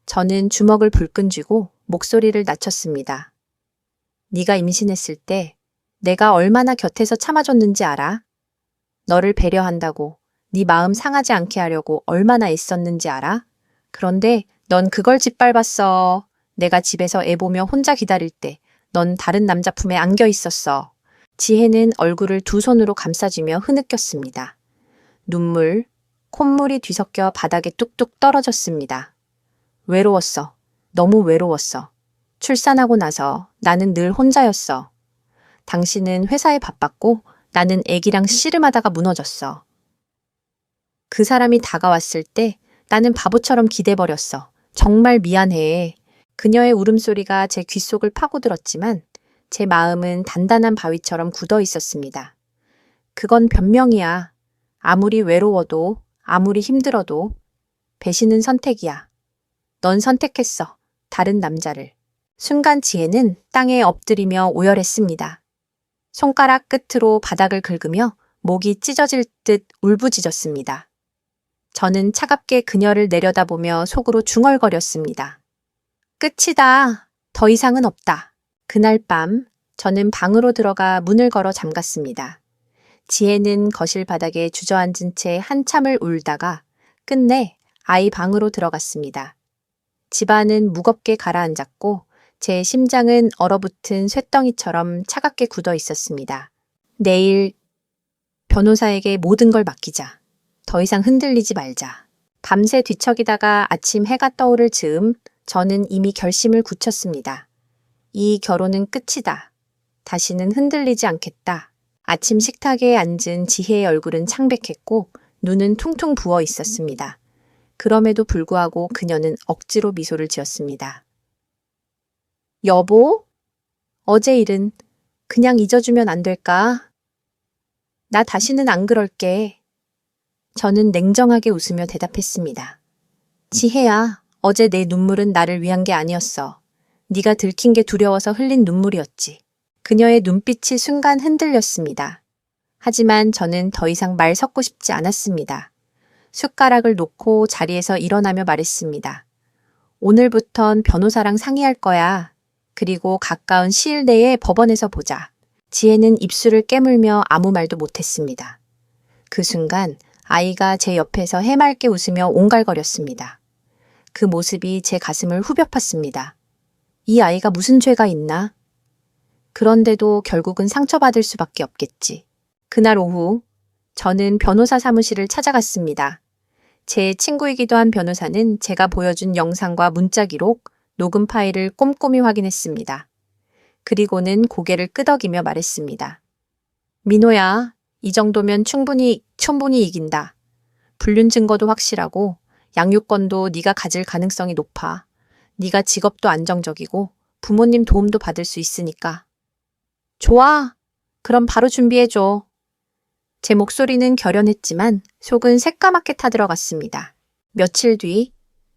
S1: 저는 주먹을 불끈 쥐고 목소리를 낮췄습니다. 네가 임신했을 때 내가 얼마나 곁에서 참아줬는지 알아? 너를 배려한다고, 네 마음 상하지 않게 하려고 얼마나 애썼는지 알아? 그런데 넌 그걸 짓밟았어. 내가 집에서 애 보며 혼자 기다릴 때 넌 다른 남자 품에 안겨 있었어. 지혜는 얼굴을 두 손으로 감싸주며 흐느꼈습니다. 눈물, 콧물이 뒤섞여 바닥에 뚝뚝 떨어졌습니다. 외로웠어. 너무 외로웠어. 출산하고 나서 나는 늘 혼자였어. 당신은 회사에 바빴고 나는 애기랑 씨름하다가 무너졌어. 그 사람이 다가왔을 때 나는 바보처럼 기대버렸어. 정말 미안해. 그녀의 울음소리가 제 귓속을 파고들었지만 제 마음은 단단한 바위처럼 굳어 있었습니다. 그건 변명이야. 아무리 외로워도, 아무리 힘들어도 배신은 선택이야. 넌 선택했어. 다른 남자를. 순간 지혜는 땅에 엎드리며 오열했습니다. 손가락 끝으로 바닥을 긁으며 목이 찢어질 듯 울부짖었습니다. 저는 차갑게 그녀를 내려다보며 속으로 중얼거렸습니다. 끝이다. 더 이상은 없다. 그날 밤 저는 방으로 들어가 문을 걸어 잠갔습니다. 지혜는 거실 바닥에 주저앉은 채 한참을 울다가 끝내 아이 방으로 들어갔습니다. 집안은 무겁게 가라앉았고 제 심장은 얼어붙은 쇳덩이처럼 차갑게 굳어 있었습니다. 내일 변호사에게 모든 걸 맡기자. 더 이상 흔들리지 말자. 밤새 뒤척이다가 아침 해가 떠오를 즈음 저는 이미 결심을 굳혔습니다. 이 결혼은 끝이다. 다시는 흔들리지 않겠다. 아침 식탁에 앉은 지혜의 얼굴은 창백했고 눈은 퉁퉁 부어 있었습니다. 그럼에도 불구하고 그녀는 억지로 미소를 지었습니다. 여보? 어제 일은 그냥 잊어주면 안 될까? 나 다시는 안 그럴게. 저는 냉정하게 웃으며 대답했습니다. 지혜야, 어제 내 눈물은 나를 위한 게 아니었어. 네가 들킨 게 두려워서 흘린 눈물이었지. 그녀의 눈빛이 순간 흔들렸습니다. 하지만 저는 더 이상 말 섞고 싶지 않았습니다. 숟가락을 놓고 자리에서 일어나며 말했습니다. 오늘부턴 변호사랑 상의할 거야. 그리고 가까운 시일 내에 법원에서 보자. 지혜는 입술을 깨물며 아무 말도 못했습니다. 그 순간 아이가 제 옆에서 해맑게 웃으며 옹갈거렸습니다. 그 모습이 제 가슴을 후벼 팠습니다. 이 아이가 무슨 죄가 있나? 그런데도 결국은 상처받을 수밖에 없겠지. 그날 오후 저는 변호사 사무실을 찾아갔습니다. 제 친구이기도 한 변호사는 제가 보여준 영상과 문자 기록, 녹음 파일을 꼼꼼히 확인했습니다. 그리고는 고개를 끄덕이며 말했습니다. 민호야, 이 정도면 충분히 이긴다. 불륜 증거도 확실하고 양육권도 네가 가질 가능성이 높아. 네가 직업도 안정적이고 부모님 도움도 받을 수 있으니까. 좋아. 그럼 바로 준비해줘. 제 목소리는 결연했지만 속은 새까맣게 타들어갔습니다. 며칠 뒤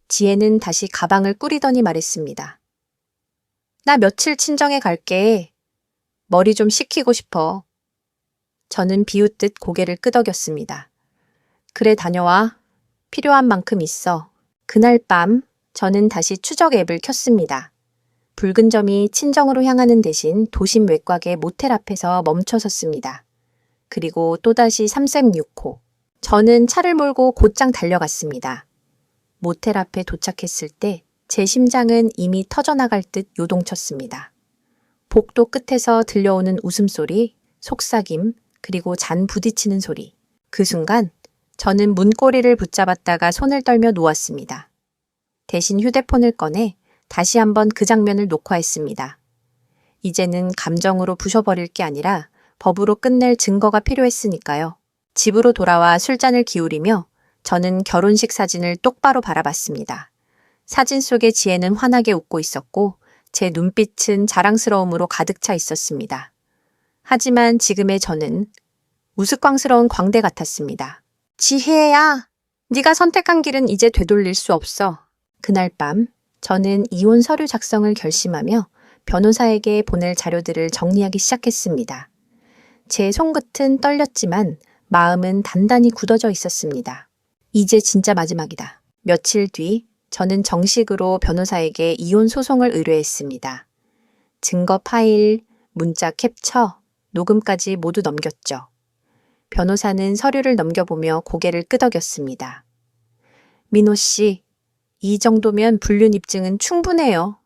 S1: 지혜는 다시 가방을 꾸리더니 말했습니다. 나 며칠 친정에 갈게. 머리 좀 식히고 싶어. 저는 비웃듯 고개를 끄덕였습니다. 그래, 다녀와. 필요한 만큼 있어. 그날 밤 저는 다시 추적 앱을 켰습니다. 붉은 점이 친정으로 향하는 대신 도심 외곽의 모텔 앞에서 멈춰 섰습니다. 그리고 또다시 3색6호. 저는 차를 몰고 곧장 달려갔습니다. 모텔 앞에 도착했을 때 제 심장은 이미 터져나갈 듯 요동쳤습니다. 복도 끝에서 들려오는 웃음소리, 속삭임, 그리고 잔 부딪히는 소리. 그 순간 저는 문고리를 붙잡았다가 손을 떨며 놓았습니다. 대신 휴대폰을 꺼내 다시 한번 그 장면을 녹화했습니다. 이제는 감정으로 부셔버릴 게 아니라 법으로 끝낼 증거가 필요했으니까요. 집으로 돌아와 술잔을 기울이며 저는 결혼식 사진을 똑바로 바라봤습니다. 사진 속의 지혜는 환하게 웃고 있었고 제 눈빛은 자랑스러움으로 가득 차 있었습니다. 하지만 지금의 저는 우스꽝스러운 광대 같았습니다. 지혜야, 네가 선택한 길은 이제 되돌릴 수 없어. 그날 밤 저는 이혼 서류 작성을 결심하며 변호사에게 보낼 자료들을 정리하기 시작했습니다. 제 손끝은 떨렸지만 마음은 단단히 굳어져 있었습니다. 이제 진짜 마지막이다. 며칠 뒤 저는 정식으로 변호사에게 이혼 소송을 의뢰했습니다. 증거 파일, 문자 캡처, 녹음까지 모두 넘겼죠. 변호사는 서류를 넘겨보며 고개를 끄덕였습니다. 민호 씨, 이 정도면 불륜 입증은 충분해요.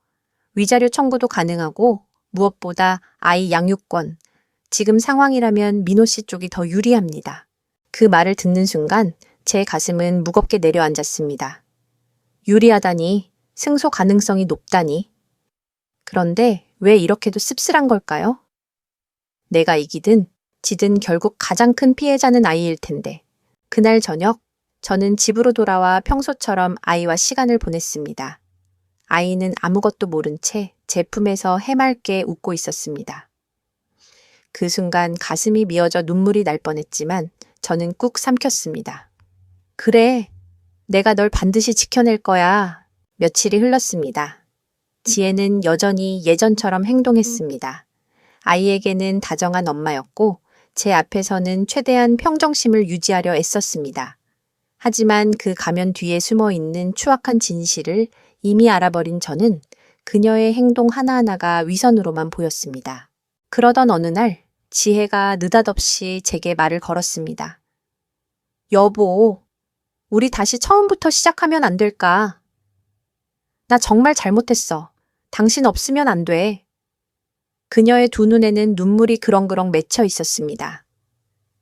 S1: 위자료 청구도 가능하고 무엇보다 아이 양육권, 지금 상황이라면 민호 씨 쪽이 더 유리합니다. 그 말을 듣는 순간 제 가슴은 무겁게 내려앉았습니다. 유리하다니, 승소 가능성이 높다니. 그런데 왜 이렇게도 씁쓸한 걸까요? 내가 이기든 지든 결국 가장 큰 피해자는 아이일 텐데. 그날 저녁 저는 집으로 돌아와 평소처럼 아이와 시간을 보냈습니다. 아이는 아무것도 모른 채 제 품에서 해맑게 웃고 있었습니다. 그 순간 가슴이 미어져 눈물이 날 뻔했지만 저는 꾹 삼켰습니다. 그래, 내가 널 반드시 지켜낼 거야. 며칠이 흘렀습니다. 지혜는 여전히 예전처럼 행동했습니다. 아이에게는 다정한 엄마였고 제 앞에서는 최대한 평정심을 유지하려 애썼습니다. 하지만 그 가면 뒤에 숨어 있는 추악한 진실을 이미 알아버린 저는 그녀의 행동 하나하나가 위선으로만 보였습니다. 그러던 어느 날 지혜가 느닷없이 제게 말을 걸었습니다. 여보, 우리 다시 처음부터 시작하면 안 될까? 나 정말 잘못했어. 당신 없으면 안 돼. 그녀의 두 눈에는 눈물이 그렁그렁 맺혀 있었습니다.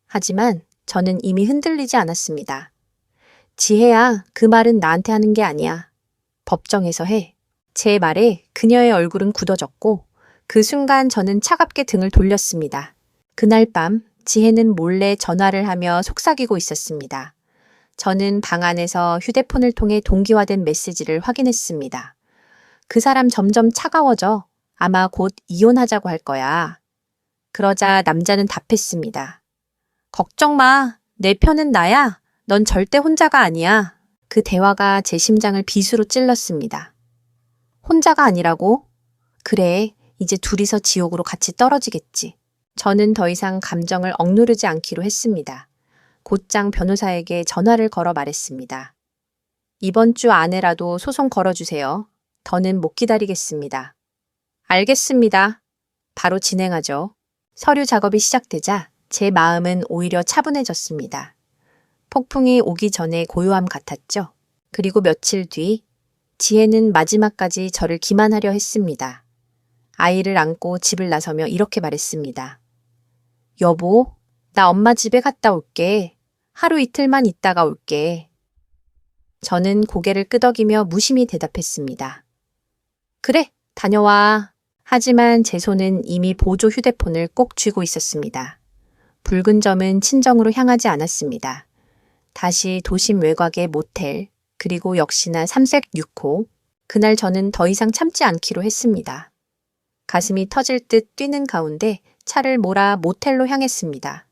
S1: 하지만 저는 이미 흔들리지 않았습니다. 지혜야, 그 말은 나한테 하는 게 아니야. 법정에서 해. 제 말에 그녀의 얼굴은 굳어졌고 그 순간 저는 차갑게 등을 돌렸습니다. 그날 밤 지혜는 몰래 전화를 하며 속삭이고 있었습니다. 저는 방 안에서 휴대폰을 통해 동기화된 메시지를 확인했습니다. 그 사람 점점 차가워져. 아마 곧 이혼하자고 할 거야. 그러자 남자는 답했습니다. 걱정 마. 내 편은 나야. 넌 절대 혼자가 아니야. 그 대화가 제 심장을 빗으로 찔렀습니다. 혼자가 아니라고? 그래, 이제 둘이서 지옥으로 같이 떨어지겠지. 저는 더 이상 감정을 억누르지 않기로 했습니다. 곧장 변호사에게 전화를 걸어 말했습니다. 이번 주 안에라도 소송 걸어주세요. 더는 못 기다리겠습니다. 알겠습니다. 바로 진행하죠. 서류 작업이 시작되자 제 마음은 오히려 차분해졌습니다. 폭풍이 오기 전에 고요함 같았죠. 그리고 며칠 뒤 지혜는 마지막까지 저를 기만하려 했습니다. 아이를 안고 집을 나서며 이렇게 말했습니다. 여보, 나 엄마 집에 갔다 올게. 하루 이틀만 있다가 올게. 저는 고개를 끄덕이며 무심히 대답했습니다. 그래, 다녀와. 하지만 제 손은 이미 보조 휴대폰을 꼭 쥐고 있었습니다. 붉은 점은 친정으로 향하지 않았습니다. 다시 도심 외곽의 모텔, 그리고 역시나 삼색 6호. 그날 저는 더 이상 참지 않기로 했습니다. 가슴이 터질 듯 뛰는 가운데 차를 몰아 모텔로 향했습니다.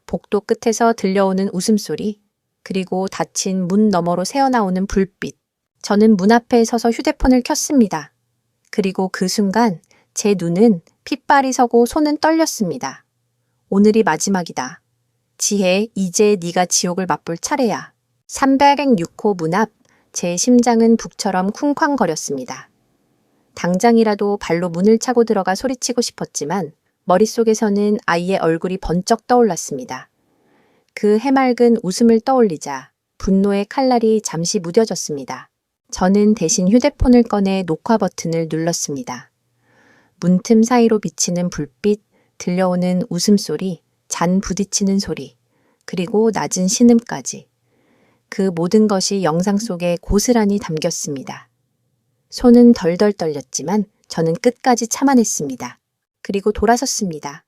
S1: 복도 끝에서 들려오는 웃음소리, 그리고 닫힌 문 너머로 새어나오는 불빛. 저는 문 앞에 서서 휴대폰을 켰습니다. 그리고 그 순간 제 눈은 핏발이 서고 손은 떨렸습니다. 오늘이 마지막이다. 지혜, 이제 네가 지옥을 맛볼 차례야. 306호 문 앞, 제 심장은 북처럼 쿵쾅거렸습니다. 당장이라도 발로 문을 차고 들어가 소리치고 싶었지만 머릿속에서는 아이의 얼굴이 번쩍 떠올랐습니다. 그 해맑은 웃음을 떠올리자 분노의 칼날이 잠시 무뎌졌습니다. 저는 대신 휴대폰을 꺼내 녹화 버튼을 눌렀습니다. 문틈 사이로 비치는 불빛, 들려오는 웃음소리, 잔 부딪히는 소리, 그리고 낮은 신음까지. 그 모든 것이 영상 속에 고스란히 담겼습니다. 손은 덜덜 떨렸지만 저는 끝까지 참아냈습니다. 그리고 돌아섰습니다.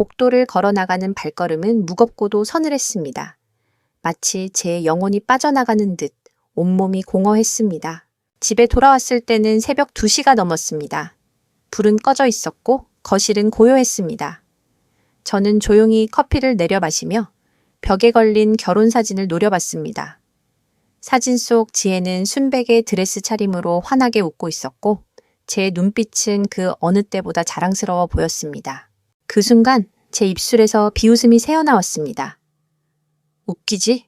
S1: 복도를 걸어 나가는 발걸음은 무겁고도 서늘했습니다. 마치 제 영혼이 빠져나가는 듯 온몸이 공허했습니다. 집에 돌아왔을 때는 새벽 2시가 넘었습니다. 불은 꺼져 있었고 거실은 고요했습니다. 저는 조용히 커피를 내려 마시며 벽에 걸린 결혼사진을 노려봤습니다. 사진 속 지혜는 순백의 드레스 차림으로 환하게 웃고 있었고 제 눈빛은 그 어느 때보다 자랑스러워 보였습니다. 그 순간 제 입술에서 비웃음이 새어나왔습니다. 웃기지?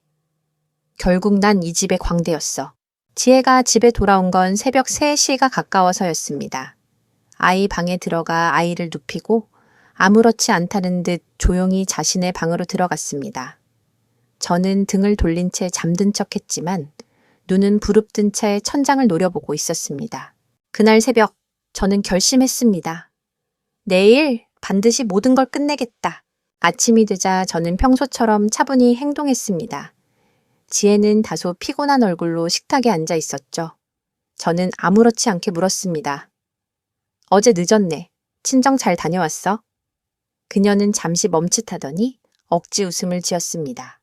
S1: 결국 난 이 집의 광대였어. 지혜가 집에 돌아온 건 새벽 3시가 가까워서였습니다. 아이 방에 들어가 아이를 눕히고 아무렇지 않다는 듯 조용히 자신의 방으로 들어갔습니다. 저는 등을 돌린 채 잠든 척했지만 눈은 부릅뜬 채 천장을 노려보고 있었습니다. 그날 새벽 저는 결심했습니다. 내일 반드시 모든 걸 끝내겠다. 아침이 되자 저는 평소처럼 차분히 행동했습니다. 지혜는 다소 피곤한 얼굴로 식탁에 앉아 있었죠. 저는 아무렇지 않게 물었습니다. 어제 늦었네. 친정 잘 다녀왔어? 그녀는 잠시 멈칫하더니 억지 웃음을 지었습니다.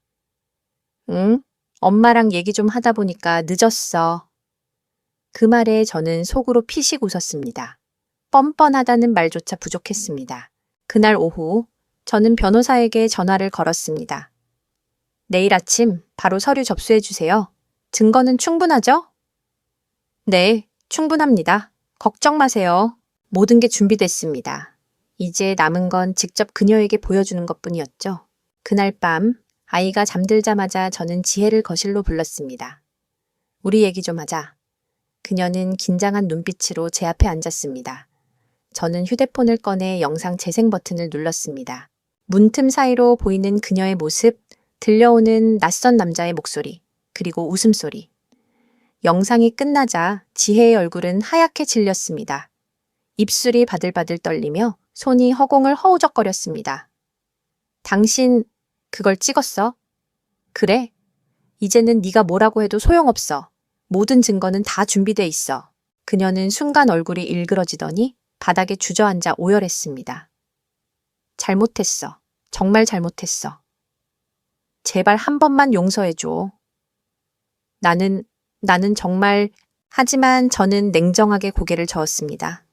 S1: 응? 엄마랑 얘기 좀 하다 보니까 늦었어. 그 말에 저는 속으로 피식 웃었습니다. 뻔뻔하다는 말조차 부족했습니다. 그날 오후 저는 변호사에게 전화를 걸었습니다. 내일 아침 바로 서류 접수해 주세요. 증거는 충분하죠? 네, 충분합니다. 걱정 마세요. 모든 게 준비됐습니다. 이제 남은 건 직접 그녀에게 보여주는 것뿐이었죠. 그날 밤 아이가 잠들자마자 저는 지혜를 거실로 불렀습니다. 우리 얘기 좀 하자. 그녀는 긴장한 눈빛으로 제 앞에 앉았습니다. 저는 휴대폰을 꺼내 영상 재생 버튼을 눌렀습니다. 문틈 사이로 보이는 그녀의 모습, 들려오는 낯선 남자의 목소리, 그리고 웃음소리. 영상이 끝나자 지혜의 얼굴은 하얗게 질렸습니다. 입술이 바들바들 떨리며 손이 허공을 허우적거렸습니다. 당신 그걸 찍었어? 그래? 이제는 네가 뭐라고 해도 소용없어. 모든 증거는 다 준비돼 있어. 그녀는 순간 얼굴이 일그러지더니 바닥에 주저앉아 오열했습니다. 잘못했어. 정말 잘못했어. 제발 한 번만 용서해줘. 나는 정말... 하지만 저는 냉정하게 고개를 저었습니다.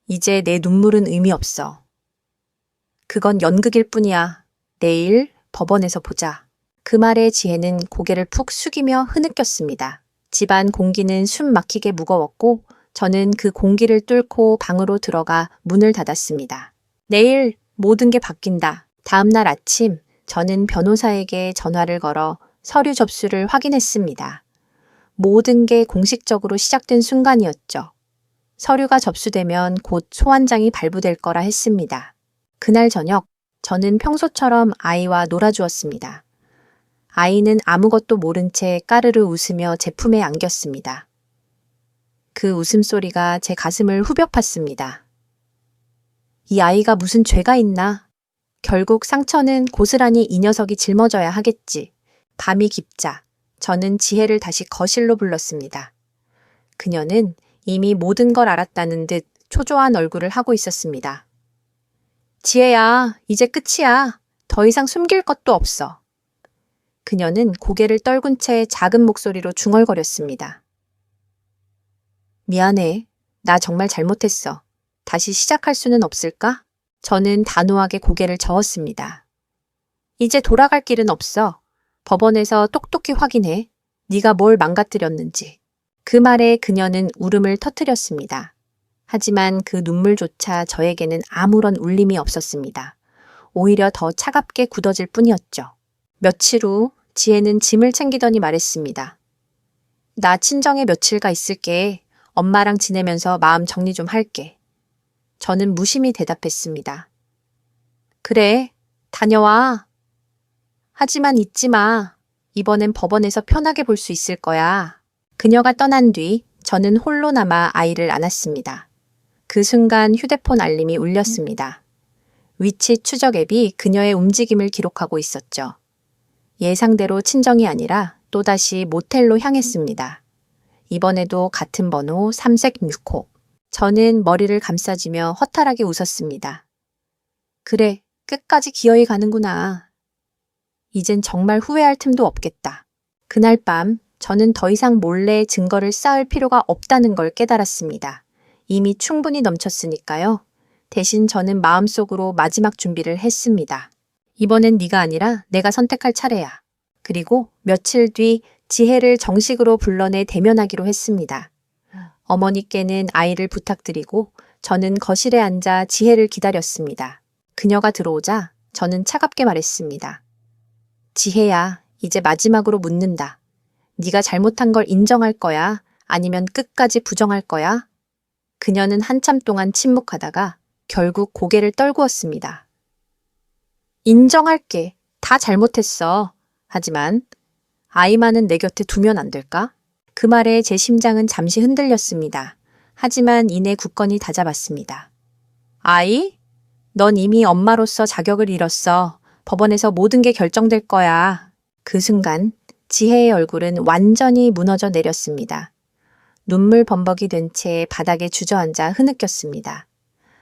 S1: 이제 내 눈물은 의미 없어. 그건 연극일 뿐이야. 내일 법원에서 보자. 그 말에 지혜는 고개를 푹 숙이며 흐느꼈습니다. 집안 공기는 숨 막히게 무거웠고 저는 그 공기를 뚫고 방으로 들어가 문을 닫았습니다. 내일 모든 게 바뀐다. 다음 날 아침 저는 변호사에게 전화를 걸어 서류 접수를 확인했습니다. 모든 게 공식적으로 시작된 순간이었죠. 서류가 접수되면 곧 소환장이 발부될 거라 했습니다. 그날 저녁 저는 평소처럼 아이와 놀아주었습니다. 아이는 아무것도 모른 채 까르르 웃으며 제 품에 안겼습니다. 그 웃음소리가 제 가슴을 후벼 팠습니다. 이 아이가 무슨 죄가 있나? 결국 상처는 고스란히 이 녀석이 짊어져야 하겠지. 밤이 깊자 저는 지혜를 다시 거실로 불렀습니다. 그녀는 이미 모든 걸 알았다는 듯 초조한 얼굴을 하고 있었습니다. 지혜야, 이제 끝이야. 더 이상 숨길 것도 없어. 그녀는 고개를 떨군 채 작은 목소리로 중얼거렸습니다. 미안해. 나 정말 잘못했어. 다시 시작할 수는 없을까? 저는 단호하게 고개를 저었습니다. 이제 돌아갈 길은 없어. 법원에서 똑똑히 확인해. 네가 뭘 망가뜨렸는지. 그 말에 그녀는 울음을 터뜨렸습니다. 하지만 그 눈물조차 저에게는 아무런 울림이 없었습니다. 오히려 더 차갑게 굳어질 뿐이었죠. 며칠 후 지혜는 짐을 챙기더니 말했습니다. 나 친정에 며칠가 있을게. 엄마랑 지내면서 마음 정리 좀 할게. 저는 무심히 대답했습니다. 그래, 다녀와. 하지만 잊지 마. 이번엔 법원에서 편하게 볼 수 있을 거야. 그녀가 떠난 뒤 저는 홀로 남아 아이를 안았습니다. 그 순간 휴대폰 알림이 울렸습니다. 위치 추적 앱이 그녀의 움직임을 기록하고 있었죠. 예상대로 친정이 아니라 또다시 모텔로 향했습니다. 이번에도 같은 번호 3색 6호. 저는 머리를 감싸쥐며 허탈하게 웃었습니다. 그래, 끝까지 기어이 가는구나. 이젠 정말 후회할 틈도 없겠다. 그날 밤 저는 더 이상 몰래 증거를 쌓을 필요가 없다는 걸 깨달았습니다. 이미 충분히 넘쳤으니까요. 대신 저는 마음속으로 마지막 준비를 했습니다. 이번엔 네가 아니라 내가 선택할 차례야. 그리고 며칠 뒤 지혜를 정식으로 불러내 대면하기로 했습니다. 어머니께는 아이를 부탁드리고 저는 거실에 앉아 지혜를 기다렸습니다. 그녀가 들어오자 저는 차갑게 말했습니다. 지혜야, 이제 마지막으로 묻는다. 네가 잘못한 걸 인정할 거야? 아니면 끝까지 부정할 거야? 그녀는 한참 동안 침묵하다가 결국 고개를 떨구었습니다. 인정할게. 다 잘못했어. 하지만 아이만은 내 곁에 두면 안 될까? 그 말에 제 심장은 잠시 흔들렸습니다. 하지만 이내 굳건히 다잡았습니다. 아이? 넌 이미 엄마로서 자격을 잃었어. 법원에서 모든 게 결정될 거야. 그 순간 지혜의 얼굴은 완전히 무너져 내렸습니다. 눈물 범벅이 된 채 바닥에 주저앉아 흐느꼈습니다.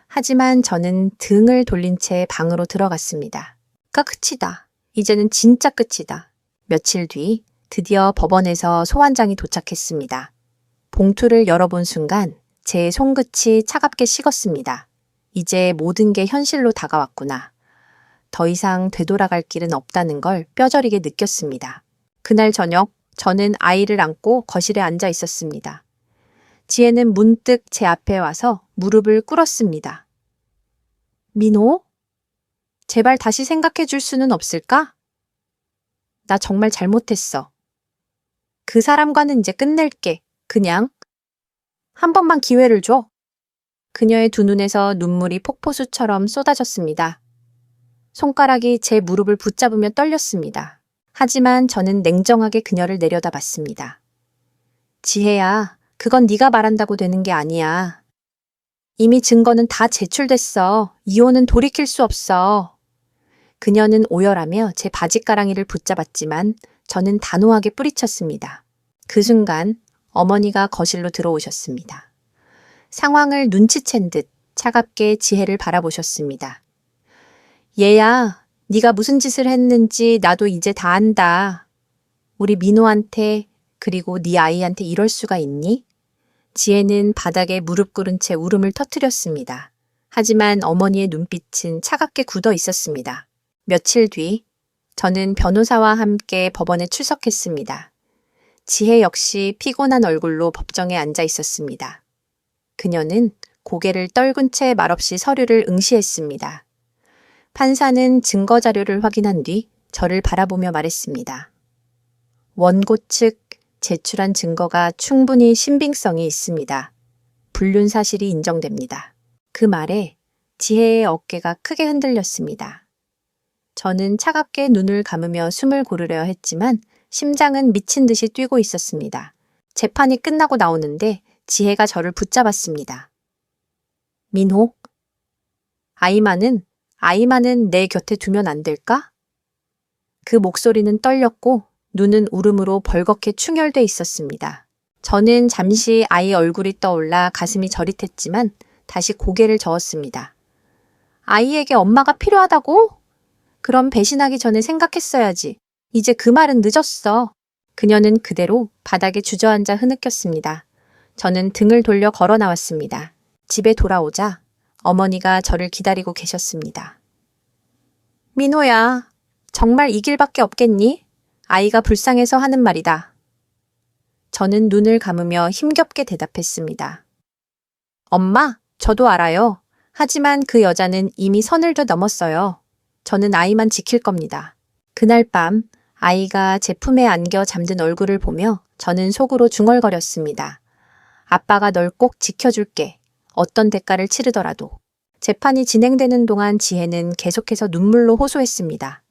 S1: 하지만 저는 등을 돌린 채 방으로 들어갔습니다. 끝이다. 이제는 진짜 끝이다. 며칠 뒤 드디어 법원에서 소환장이 도착했습니다. 봉투를 열어본 순간 제 손끝이 차갑게 식었습니다. 이제 모든 게 현실로 다가왔구나. 더 이상 되돌아갈 길은 없다는 걸 뼈저리게 느꼈습니다. 그날 저녁 저는 아이를 안고 거실에 앉아 있었습니다. 지혜는 문득 제 앞에 와서 무릎을 꿇었습니다. 민호? 제발 다시 생각해 줄 수는 없을까? 나 정말 잘못했어. 그 사람과는 이제 끝낼게. 그냥 한 번만 기회를 줘. 그녀의 두 눈에서 눈물이 폭포수처럼 쏟아졌습니다. 손가락이 제 무릎을 붙잡으며 떨렸습니다. 하지만 저는 냉정하게 그녀를 내려다봤습니다. 지혜야, 그건 네가 말한다고 되는 게 아니야. 이미 증거는 다 제출됐어. 이혼은 돌이킬 수 없어. 그녀는 오열하며 제 바지가랑이를 붙잡았지만 저는 단호하게 뿌리쳤습니다. 그 순간 어머니가 거실로 들어오셨습니다. 상황을 눈치챈 듯 차갑게 지혜를 바라보셨습니다. 얘야, 네가 무슨 짓을 했는지 나도 이제 다 안다. 우리 민호한테 그리고 네 아이한테 이럴 수가 있니? 지혜는 바닥에 무릎 꿇은 채 울음을 터뜨렸습니다. 하지만 어머니의 눈빛은 차갑게 굳어 있었습니다. 며칠 뒤 저는 변호사와 함께 법원에 출석했습니다. 지혜 역시 피곤한 얼굴로 법정에 앉아 있었습니다. 그녀는 고개를 떨군 채 말없이 서류를 응시했습니다. 판사는 증거 자료를 확인한 뒤 저를 바라보며 말했습니다. 원고 측 제출한 증거가 충분히 신빙성이 있습니다. 불륜 사실이 인정됩니다. 그 말에 지혜의 어깨가 크게 흔들렸습니다. 저는 차갑게 눈을 감으며 숨을 고르려 했지만 심장은 미친 듯이 뛰고 있었습니다. 재판이 끝나고 나오는데 지혜가 저를 붙잡았습니다. 민호, 아이만은 내 곁에 두면 안 될까? 그 목소리는 떨렸고 눈은 울음으로 벌겋게 충혈돼 있었습니다. 저는 잠시 아이 얼굴이 떠올라 가슴이 저릿했지만 다시 고개를 저었습니다. 아이에게 엄마가 필요하다고? 그럼 배신하기 전에 생각했어야지. 이제 그 말은 늦었어. 그녀는 그대로 바닥에 주저앉아 흐느꼈습니다. 저는 등을 돌려 걸어 나왔습니다. 집에 돌아오자 어머니가 저를 기다리고 계셨습니다. 민호야, 정말 이 길밖에 없겠니? 아이가 불쌍해서 하는 말이다. 저는 눈을 감으며 힘겹게 대답했습니다. 엄마, 저도 알아요. 하지만 그 여자는 이미 선을 더 넘었어요. 저는 아이만 지킬 겁니다. 그날 밤 아이가 제 품에 안겨 잠든 얼굴을 보며 저는 속으로 중얼거렸습니다. 아빠가 널 꼭 지켜줄게. 어떤 대가를 치르더라도. 재판이 진행되는 동안 지혜는 계속해서 눈물로 호소했습니다.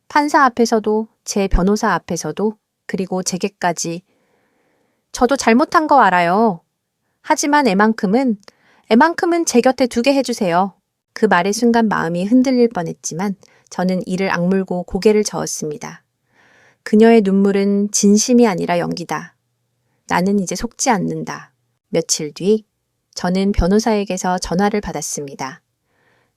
S1: 판사 앞에서도 제 변호사 앞에서도 그리고 제게까지 저도 잘못한 거 알아요. 하지만 애만큼은 제 곁에 두게 해주세요. 그 말의 순간 마음이 흔들릴 뻔했지만 저는 이를 악물고 고개를 저었습니다. 그녀의 눈물은 진심이 아니라 연기다. 나는 이제 속지 않는다. 며칠 뒤 저는 변호사에게서 전화를 받았습니다.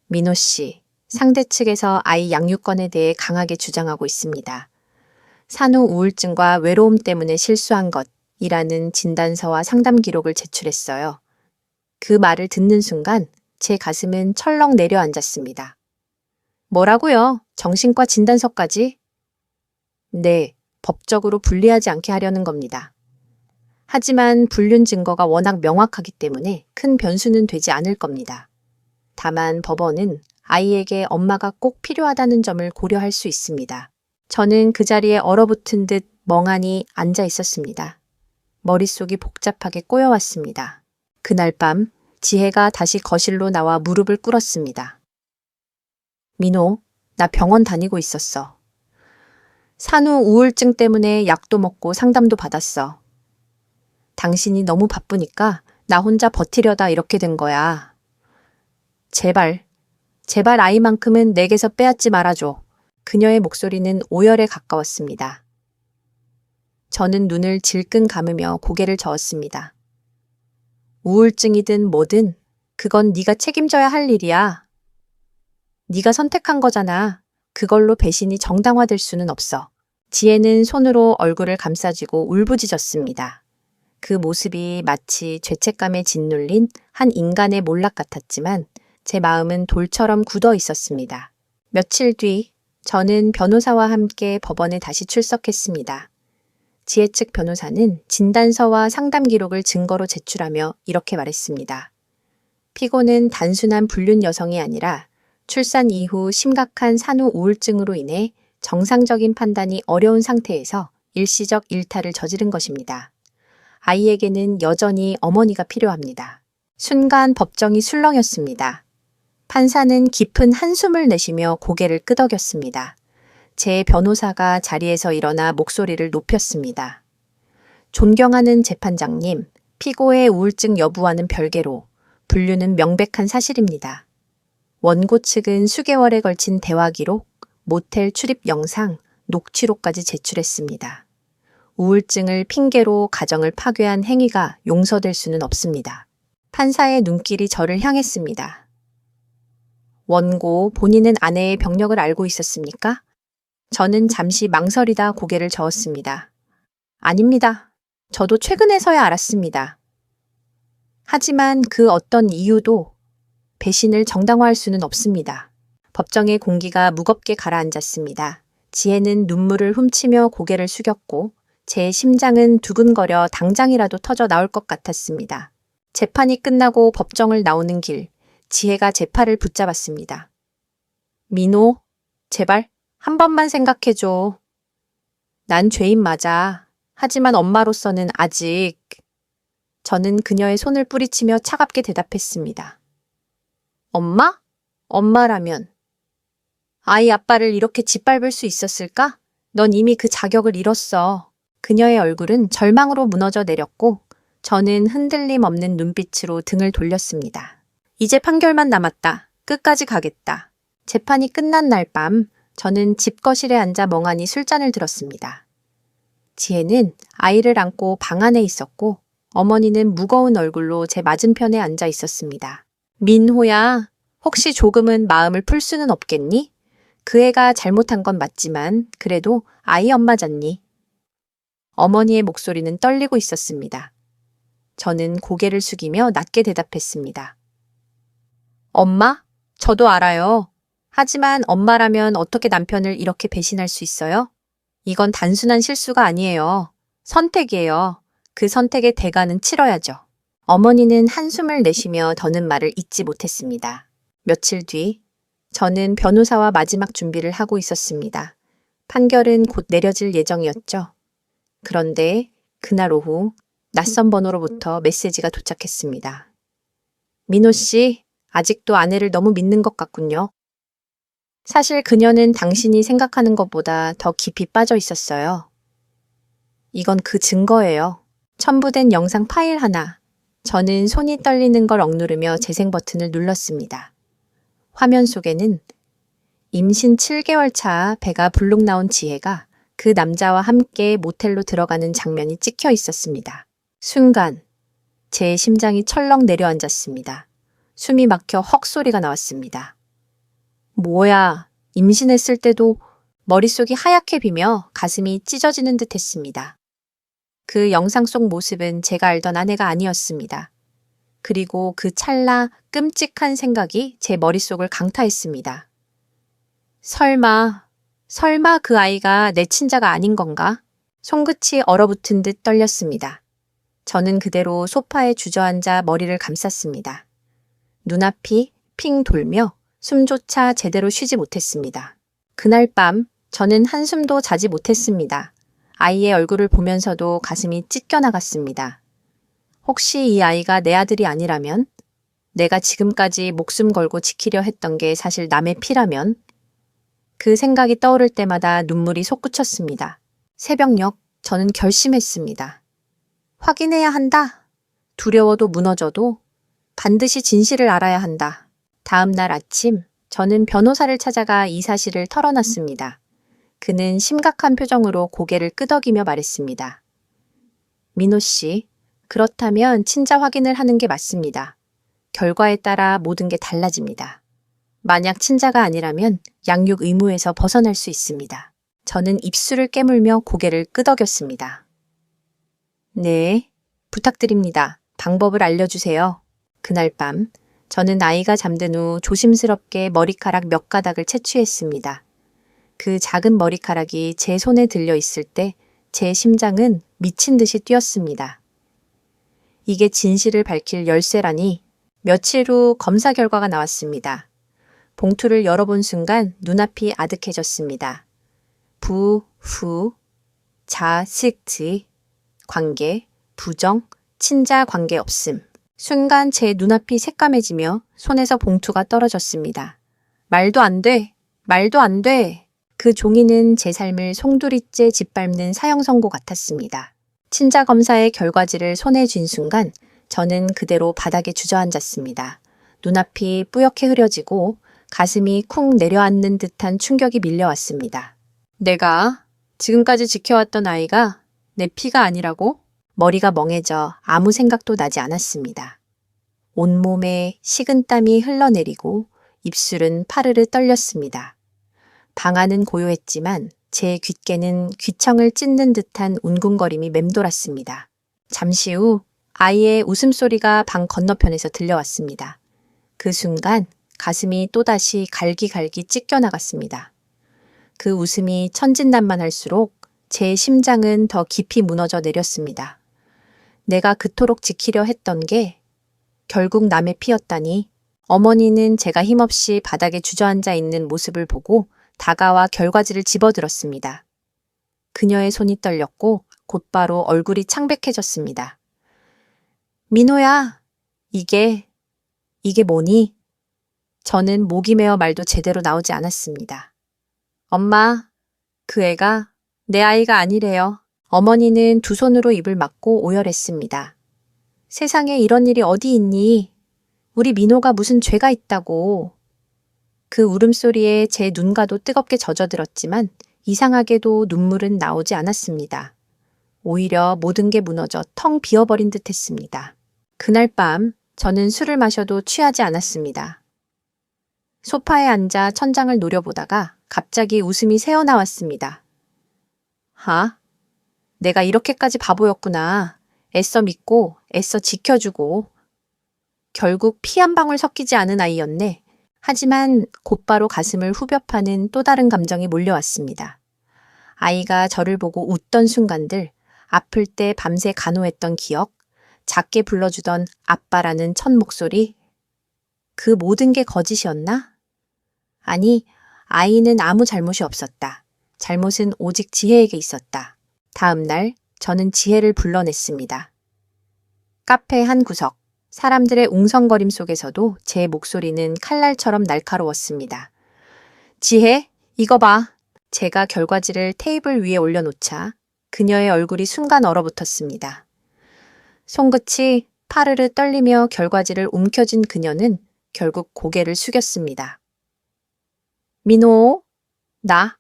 S1: 민호 씨, 상대 측에서 아이 양육권에 대해 강하게 주장하고 있습니다. 산후 우울증과 외로움 때문에 실수한 것이라는 진단서와 상담 기록을 제출했어요. 그 말을 듣는 순간 제 가슴은 철렁 내려앉았습니다. 뭐라고요? 정신과 진단서까지? 네, 법적으로 불리하지 않게 하려는 겁니다. 하지만 불륜 증거가 워낙 명확하기 때문에 큰 변수는 되지 않을 겁니다. 다만 법원은 아이에게 엄마가 꼭 필요하다는 점을 고려할 수 있습니다. 저는 그 자리에 얼어붙은 듯 멍하니 앉아 있었습니다. 머릿속이 복잡하게 꼬여왔습니다. 그날 밤 지혜가 다시 거실로 나와 무릎을 꿇었습니다. 민호, 나 병원 다니고 있었어. 산후 우울증 때문에 약도 먹고 상담도 받았어. 당신이 너무 바쁘니까 나 혼자 버티려다 이렇게 된 거야. 제발 아이만큼은 내게서 빼앗지 말아줘. 그녀의 목소리는 오열에 가까웠습니다. 저는 눈을 질끈 감으며 고개를 저었습니다. 우울증이든 뭐든 그건 네가 책임져야 할 일이야. 네가 선택한 거잖아. 그걸로 배신이 정당화될 수는 없어. 지혜는 손으로 얼굴을 감싸쥐고 울부짖었습니다. 그 모습이 마치 죄책감에 짓눌린 한 인간의 몰락 같았지만 제 마음은 돌처럼 굳어 있었습니다. 며칠 뒤 저는 변호사와 함께 법원에 다시 출석했습니다. 지혜 측 변호사는 진단서와 상담 기록을 증거로 제출하며 이렇게 말했습니다. 피고는 단순한 불륜 여성이 아니라 출산 이후 심각한 산후 우울증으로 인해 정상적인 판단이 어려운 상태에서 일시적 일탈을 저지른 것입니다. 아이에게는 여전히 어머니가 필요합니다. 순간 법정이 술렁였습니다. 판사는 깊은 한숨을 내쉬며 고개를 끄덕였습니다. 제 변호사가 자리에서 일어나 목소리를 높였습니다. 존경하는 재판장님, 피고의 우울증 여부와는 별개로 불륜은 명백한 사실입니다. 원고 측은 수개월에 걸친 대화 기록, 모텔 출입 영상, 녹취록까지 제출했습니다. 우울증을 핑계로 가정을 파괴한 행위가 용서될 수는 없습니다. 판사의 눈길이 저를 향했습니다. 원고, 본인은 아내의 병력을 알고 있었습니까? 저는 잠시 망설이다 고개를 저었습니다. 아닙니다. 저도 최근에서야 알았습니다. 하지만 그 어떤 이유도 배신을 정당화할 수는 없습니다. 법정의 공기가 무겁게 가라앉았습니다. 지혜는 눈물을 훔치며 고개를 숙였고 제 심장은 두근거려 당장이라도 터져 나올 것 같았습니다. 재판이 끝나고 법정을 나오는 길, 지혜가 제 팔을 붙잡았습니다. 민호, 제발 한 번만 생각해줘. 난 죄인 맞아. 하지만 엄마로서는 아직... 저는 그녀의 손을 뿌리치며 차갑게 대답했습니다. 엄마? 엄마라면. 아이 아빠를 이렇게 짓밟을 수 있었을까? 넌 이미 그 자격을 잃었어. 그녀의 얼굴은 절망으로 무너져 내렸고 저는 흔들림 없는 눈빛으로 등을 돌렸습니다. 이제 판결만 남았다. 끝까지 가겠다. 재판이 끝난 날 밤 저는 집거실에 앉아 멍하니 술잔을 들었습니다. 지혜는 아이를 안고 방 안에 있었고 어머니는 무거운 얼굴로 제 맞은편에 앉아 있었습니다. 민호야, 혹시 조금은 마음을 풀 수는 없겠니? 그 애가 잘못한 건 맞지만 그래도 아이 엄마잖니. 어머니의 목소리는 떨리고 있었습니다. 저는 고개를 숙이며 낮게 대답했습니다. 엄마? 저도 알아요. 하지만 엄마라면 어떻게 남편을 이렇게 배신할 수 있어요? 이건 단순한 실수가 아니에요. 선택이에요. 그 선택의 대가는 치러야죠. 어머니는 한숨을 내쉬며 더는 말을 잇지 못했습니다. 며칠 뒤 저는 변호사와 마지막 준비를 하고 있었습니다. 판결은 곧 내려질 예정이었죠. 그런데 그날 오후 낯선 번호로부터 메시지가 도착했습니다. 민호 씨, 아직도 아내를 너무 믿는 것 같군요. 사실 그녀는 당신이 생각하는 것보다 더 깊이 빠져 있었어요. 이건 그 증거예요. 첨부된 영상 파일 하나. 저는 손이 떨리는 걸 억누르며 재생 버튼을 눌렀습니다. 화면 속에는 임신 7개월 차 배가 불룩 나온 지혜가 그 남자와 함께 모텔로 들어가는 장면이 찍혀 있었습니다. 순간 제 심장이 철렁 내려앉았습니다. 숨이 막혀 헉 소리가 나왔습니다. 뭐야, 임신했을 때도 머릿속이 하얗게 비며 가슴이 찢어지는 듯 했습니다. 그 영상 속 모습은 제가 알던 아내가 아니었습니다. 그리고 그 찰나 끔찍한 생각이 제 머릿속을 강타했습니다. 설마 그 아이가 내 친자가 아닌 건가? 손끝이 얼어붙은 듯 떨렸습니다. 저는 그대로 소파에 주저앉아 머리를 감쌌습니다. 눈앞이 핑 돌며 숨조차 제대로 쉬지 못했습니다. 그날 밤 저는 한숨도 자지 못했습니다. 아이의 얼굴을 보면서도 가슴이 찢겨나갔습니다. 혹시 이 아이가 내 아들이 아니라면? 내가 지금까지 목숨 걸고 지키려 했던 게 사실 남의 피라면? 그 생각이 떠오를 때마다 눈물이 솟구쳤습니다. 새벽녘 저는 결심했습니다. 확인해야 한다. 두려워도 무너져도 반드시 진실을 알아야 한다. 다음 날 아침 저는 변호사를 찾아가 이 사실을 털어놨습니다. 그는 심각한 표정으로 고개를 끄덕이며 말했습니다. 민호 씨, 그렇다면 친자 확인을 하는 게 맞습니다. 결과에 따라 모든 게 달라집니다. 만약 친자가 아니라면 양육 의무에서 벗어날 수 있습니다. 저는 입술을 깨물며 고개를 끄덕였습니다. 네, 부탁드립니다. 방법을 알려주세요. 그날 밤 저는 아이가 잠든 후 조심스럽게 머리카락 몇 가닥을 채취했습니다. 그 작은 머리카락이 제 손에 들려 있을 때 제 심장은 미친 듯이 뛰었습니다. 이게 진실을 밝힐 열쇠라니. 며칠 후 검사 결과가 나왔습니다. 봉투를 열어본 순간 눈앞이 아득해졌습니다. 부, 후, 자, 식지, 관계, 부정, 친자 관계 없음. 순간 제 눈앞이 새까매지며 손에서 봉투가 떨어졌습니다. 말도 안 돼! 말도 안 돼! 그 종이는 제 삶을 송두리째 짓밟는 사형 선고 같았습니다. 친자 검사의 결과지를 손에 쥔 순간 저는 그대로 바닥에 주저앉았습니다. 눈앞이 뿌옇게 흐려지고 가슴이 쿵 내려앉는 듯한 충격이 밀려왔습니다. 내가 지금까지 지켜왔던 아이가 내 피가 아니라고? 머리가 멍해져 아무 생각도 나지 않았습니다. 온몸에 식은땀이 흘러내리고 입술은 파르르 떨렸습니다. 방안은 고요했지만 제 귓게는 귀청을 찢는 듯한 운궁거림이 맴돌았습니다. 잠시 후 아이의 웃음소리가 방 건너편에서 들려왔습니다. 그 순간 가슴이 또다시 갈기갈기 찢겨나갔습니다. 그 웃음이 천진난만할수록 제 심장은 더 깊이 무너져 내렸습니다. 내가 그토록 지키려 했던 게 결국 남의 피였다니. 어머니는 제가 힘없이 바닥에 주저앉아 있는 모습을 보고 다가와 결과지를 집어들었습니다. 그녀의 손이 떨렸고 곧바로 얼굴이 창백해졌습니다. 민호야, 이게 뭐니? 저는 목이 메어 말도 제대로 나오지 않았습니다. 엄마, 그 애가 내 아이가 아니래요. 어머니는 두 손으로 입을 막고 오열했습니다. 세상에 이런 일이 어디 있니? 우리 민호가 무슨 죄가 있다고. 그 울음소리에 제 눈가도 뜨겁게 젖어들었지만 이상하게도 눈물은 나오지 않았습니다. 오히려 모든 게 무너져 텅 비어버린 듯 했습니다. 그날 밤 저는 술을 마셔도 취하지 않았습니다. 소파에 앉아 천장을 노려보다가 갑자기 웃음이 새어나왔습니다. 내가 이렇게까지 바보였구나. 애써 믿고 애써 지켜주고. 결국 피 한 방울 섞이지 않은 아이였네. 하지만 곧바로 가슴을 후벼 파는 또 다른 감정이 몰려왔습니다. 아이가 저를 보고 웃던 순간들, 아플 때 밤새 간호했던 기억, 작게 불러주던 아빠라는 첫 목소리, 그 모든 게 거짓이었나? 아니, 아이는 아무 잘못이 없었다. 잘못은 오직 지혜에게 있었다. 다음 날 저는 지혜를 불러냈습니다. 카페 한 구석. 사람들의 웅성거림 속에서도 제 목소리는 칼날처럼 날카로웠습니다. 지혜, 이거 봐. 제가 결과지를 테이블 위에 올려놓자 그녀의 얼굴이 순간 얼어붙었습니다. 손끝이 파르르 떨리며 결과지를 움켜쥔 그녀는 결국 고개를 숙였습니다. 민호, 나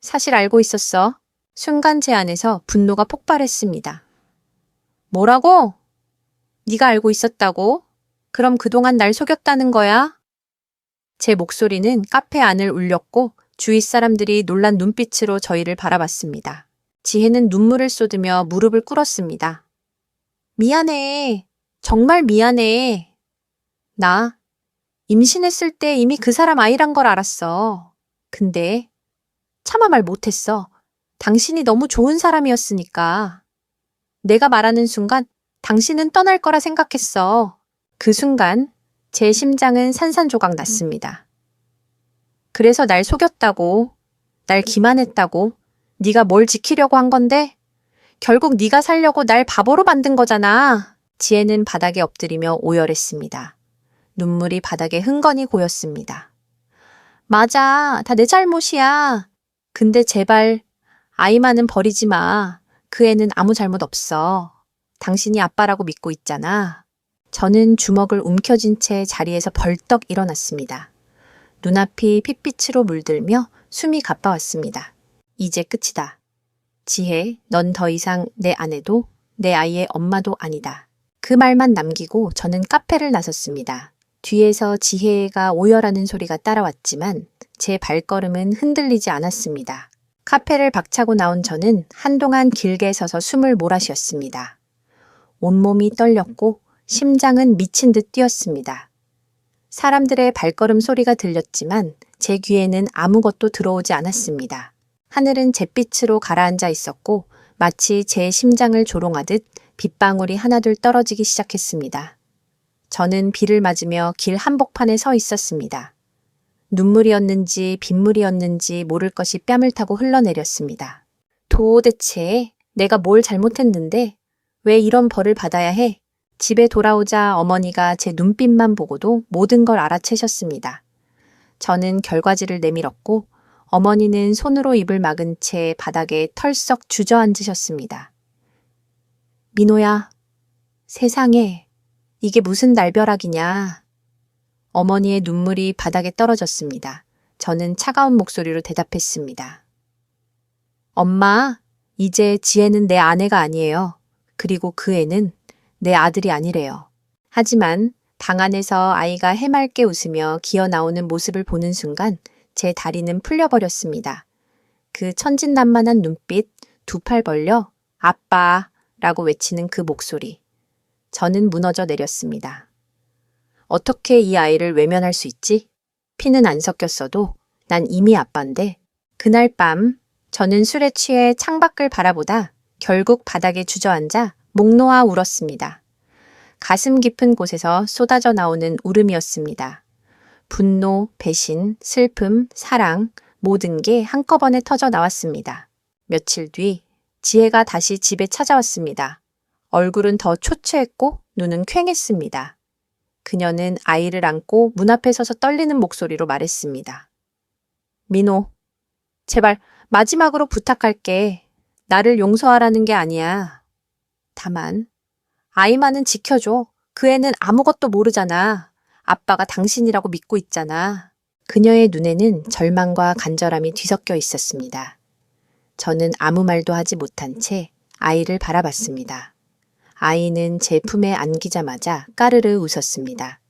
S1: 사실 알고 있었어. 순간 제 안에서 분노가 폭발했습니다. 뭐라고? 네가 알고 있었다고? 그럼 그동안 날 속였다는 거야? 제 목소리는 카페 안을 울렸고 주위 사람들이 놀란 눈빛으로 저희를 바라봤습니다. 지혜는 눈물을 쏟으며 무릎을 꿇었습니다. 미안해. 정말 미안해. 나 임신했을 때 이미 그 사람 아이란 걸 알았어. 근데 차마 말 못했어. 당신이 너무 좋은 사람이었으니까. 내가 말하는 순간 당신은 떠날 거라 생각했어. 그 순간 제 심장은 산산조각 났습니다. 그래서 날 속였다고, 날 기만했다고, 네가 뭘 지키려고 한 건데 결국 네가 살려고 날 바보로 만든 거잖아. 지혜는 바닥에 엎드리며 오열했습니다. 눈물이 바닥에 흥건히 고였습니다. 맞아, 다 내 잘못이야. 근데 제발 아이만은 버리지 마. 그 애는 아무 잘못 없어. 당신이 아빠라고 믿고 있잖아. 저는 주먹을 움켜쥔 채 자리에서 벌떡 일어났습니다. 눈앞이 핏빛으로 물들며 숨이 가빠왔습니다. 이제 끝이다. 지혜, 넌 더 이상 내 아내도 내 아이의 엄마도 아니다. 그 말만 남기고 저는 카페를 나섰습니다. 뒤에서 지혜가 오열하는 소리가 따라왔지만 제 발걸음은 흔들리지 않았습니다. 카페를 박차고 나온 저는 한동안 길게 서서 숨을 몰아쉬었습니다. 온몸이 떨렸고 심장은 미친 듯 뛰었습니다. 사람들의 발걸음 소리가 들렸지만 제 귀에는 아무것도 들어오지 않았습니다. 하늘은 잿빛으로 가라앉아 있었고 마치 제 심장을 조롱하듯 빗방울이 하나둘 떨어지기 시작했습니다. 저는 비를 맞으며 길 한복판에 서 있었습니다. 눈물이었는지 빗물이었는지 모를 것이 뺨을 타고 흘러내렸습니다. 도대체 내가 뭘 잘못했는데 왜 이런 벌을 받아야 해? 집에 돌아오자 어머니가 제 눈빛만 보고도 모든 걸 알아채셨습니다. 저는 결과지를 내밀었고 어머니는 손으로 입을 막은 채 바닥에 털썩 주저앉으셨습니다. 민호야, 세상에 이게 무슨 날벼락이냐. 어머니의 눈물이 바닥에 떨어졌습니다. 저는 차가운 목소리로 대답했습니다. 엄마, 이제 지혜는 내 아내가 아니에요. 그리고 그 애는 내 아들이 아니래요. 하지만 방 안에서 아이가 해맑게 웃으며 기어 나오는 모습을 보는 순간 제 다리는 풀려버렸습니다. 그 천진난만한 눈빛, 두 팔 벌려 아빠라고 외치는 그 목소리. 저는 무너져 내렸습니다. 어떻게 이 아이를 외면할 수 있지? 피는 안 섞였어도 난 이미 아빠인데 그날 밤 저는 술에 취해 창밖을 바라보다 결국 바닥에 주저앉아 목 놓아 울었습니다. 가슴 깊은 곳에서 쏟아져 나오는 울음이었습니다. 분노, 배신, 슬픔, 사랑 모든 게 한꺼번에 터져 나왔습니다. 며칠 뒤 지혜가 다시 집에 찾아왔습니다. 얼굴은 더 초췌했고 눈은 퀭했습니다. 그녀는 아이를 안고 문 앞에 서서 떨리는 목소리로 말했습니다. 민호, 제발 마지막으로 부탁할게. 나를 용서하라는 게 아니야. 다만 아이만은 지켜줘. 그 애는 아무것도 모르잖아. 아빠가 당신이라고 믿고 있잖아. 그녀의 눈에는 절망과 간절함이 뒤섞여 있었습니다. 저는 아무 말도 하지 못한 채 아이를 바라봤습니다. 아이는 제 품에 안기자마자 까르르 웃었습니다.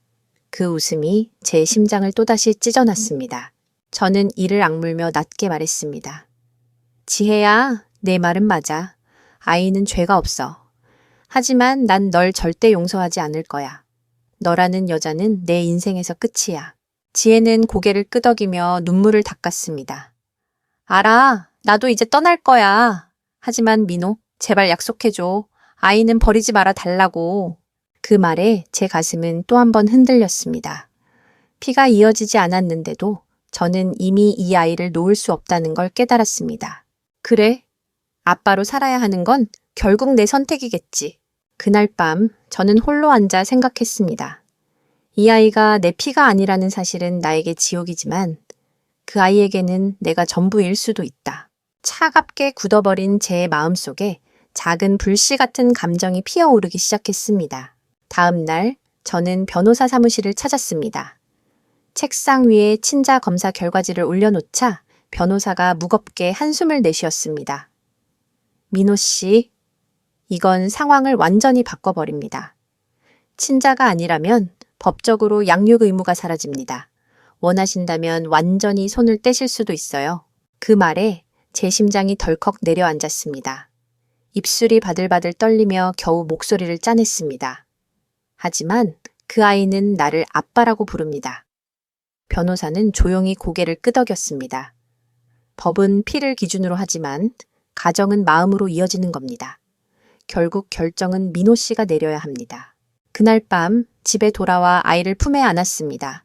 S1: 그 웃음이 제 심장을 또다시 찢어놨습니다. 저는 이를 악물며 낮게 말했습니다. 지혜야, 내 말은 맞아. 아이는 죄가 없어. 하지만 난 널 절대 용서하지 않을 거야. 너라는 여자는 내 인생에서 끝이야. 지혜는 고개를 끄덕이며 눈물을 닦았습니다. 알아, 나도 이제 떠날 거야. 하지만 민호, 제발 약속해줘. 아이는 버리지 말아 달라고. 그 말에 제 가슴은 또 한 번 흔들렸습니다. 피가 이어지지 않았는데도 저는 이미 이 아이를 놓을 수 없다는 걸 깨달았습니다. 그래, 아빠로 살아야 하는 건 결국 내 선택이겠지. 그날 밤 저는 홀로 앉아 생각했습니다. 이 아이가 내 피가 아니라는 사실은 나에게 지옥이지만 그 아이에게는 내가 전부일 수도 있다. 차갑게 굳어버린 제 마음속에 작은 불씨 같은 감정이 피어오르기 시작했습니다. 다음 날 저는 변호사 사무실을 찾았습니다. 책상 위에 친자 검사 결과지를 올려놓자 변호사가 무겁게 한숨을 내쉬었습니다. 민호 씨, 이건 상황을 완전히 바꿔버립니다. 친자가 아니라면 법적으로 양육 의무가 사라집니다. 원하신다면 완전히 손을 떼실 수도 있어요. 그 말에 제 심장이 덜컥 내려앉았습니다. 입술이 바들바들 떨리며 겨우 목소리를 짜냈습니다. 하지만 그 아이는 나를 아빠라고 부릅니다. 변호사는 조용히 고개를 끄덕였습니다. 법은 피를 기준으로 하지만 가정은 마음으로 이어지는 겁니다. 결국 결정은 민호 씨가 내려야 합니다. 그날 밤 집에 돌아와 아이를 품에 안았습니다.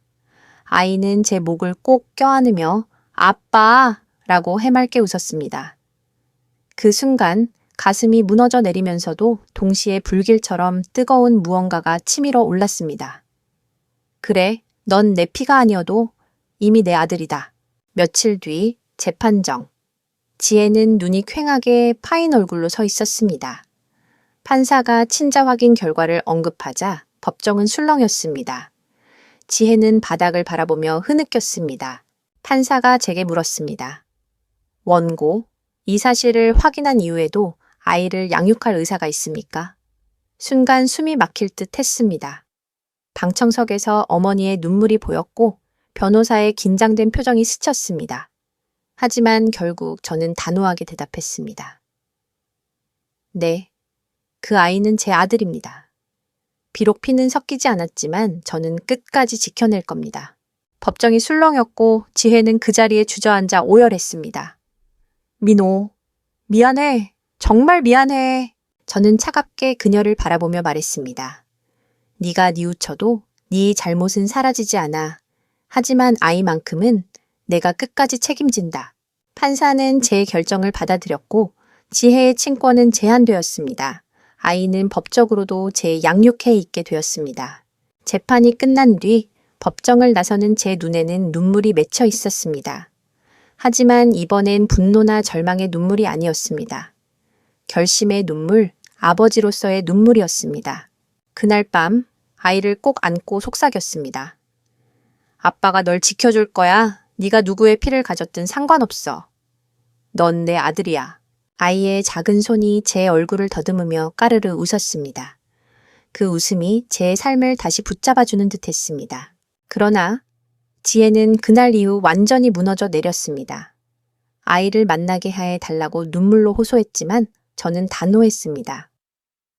S1: 아이는 제 목을 꼭 껴안으며 아빠라고 해맑게 웃었습니다. 그 순간 가슴이 무너져 내리면서도 동시에 불길처럼 뜨거운 무언가가 치밀어 올랐습니다. 그래, 넌 내 피가 아니어도 이미 내 아들이다. 며칠 뒤 재판정. 지혜는 눈이 퀭하게 파인 얼굴로 서 있었습니다. 판사가 친자 확인 결과를 언급하자 법정은 술렁였습니다. 지혜는 바닥을 바라보며 흐느꼈습니다. 판사가 제게 물었습니다. 원고, 이 사실을 확인한 이후에도 아이를 양육할 의사가 있습니까? 순간 숨이 막힐 듯 했습니다. 방청석에서 어머니의 눈물이 보였고 변호사의 긴장된 표정이 스쳤습니다. 하지만 결국 저는 단호하게 대답했습니다. 네, 그 아이는 제 아들입니다. 비록 피는 섞이지 않았지만 저는 끝까지 지켜낼 겁니다. 법정이 술렁였고 지혜는 그 자리에 주저앉아 오열했습니다. 민호, 미안해. 정말 미안해. 저는 차갑게 그녀를 바라보며 말했습니다. 네가 뉘우쳐도 네 잘못은 사라지지 않아. 하지만 아이만큼은 내가 끝까지 책임진다. 판사는 제 결정을 받아들였고 지혜의 친권은 제한되었습니다. 아이는 법적으로도 제 양육해에 있게 되었습니다. 재판이 끝난 뒤 법정을 나서는 제 눈에는 눈물이 맺혀 있었습니다. 하지만 이번엔 분노나 절망의 눈물이 아니었습니다. 결심의 눈물, 아버지로서의 눈물이었습니다. 그날 밤 아이를 꼭 안고 속삭였습니다. 아빠가 널 지켜줄 거야. 네가 누구의 피를 가졌든 상관없어. 넌 내 아들이야. 아이의 작은 손이 제 얼굴을 더듬으며 까르르 웃었습니다. 그 웃음이 제 삶을 다시 붙잡아주는 듯했습니다. 그러나 지혜는 그날 이후 완전히 무너져 내렸습니다. 아이를 만나게 해 달라고 눈물로 호소했지만 저는 단호했습니다.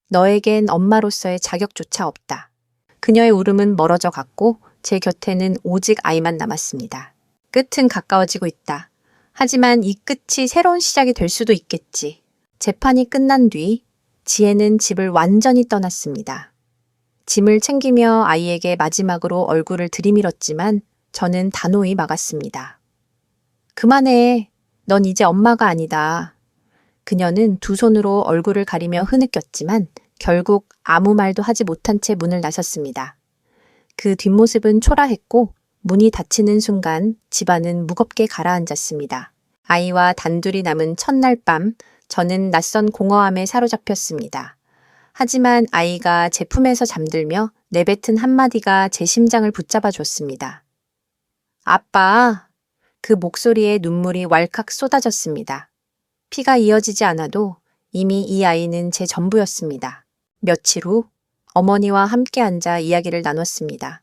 S1: 너에겐 엄마로서의 자격조차 없다. 그녀의 울음은 멀어져 갔고 제 곁에는 오직 아이만 남았습니다. 끝은 가까워지고 있다. 하지만 이 끝이 새로운 시작이 될 수도 있겠지. 재판이 끝난 뒤 지혜는 집을 완전히 떠났습니다. 짐을 챙기며 아이에게 마지막으로 얼굴을 들이밀었지만 저는 단호히 막았습니다. 그만해. 넌 이제 엄마가 아니다. 그녀는 두 손으로 얼굴을 가리며 흐느꼈지만 결국 아무 말도 하지 못한 채 문을 나섰습니다. 그 뒷모습은 초라했고 문이 닫히는 순간 집안은 무겁게 가라앉았습니다. 아이와 단둘이 남은 첫날 밤 저는 낯선 공허함에 사로잡혔습니다. 하지만 아이가 제 품에서 잠들며 내뱉은 한마디가 제 심장을 붙잡아 줬습니다. 아빠! 그 목소리에 눈물이 왈칵 쏟아졌습니다. 피가 이어지지 않아도 이미 이 아이는 제 전부였습니다. 며칠 후 어머니와 함께 앉아 이야기를 나눴습니다.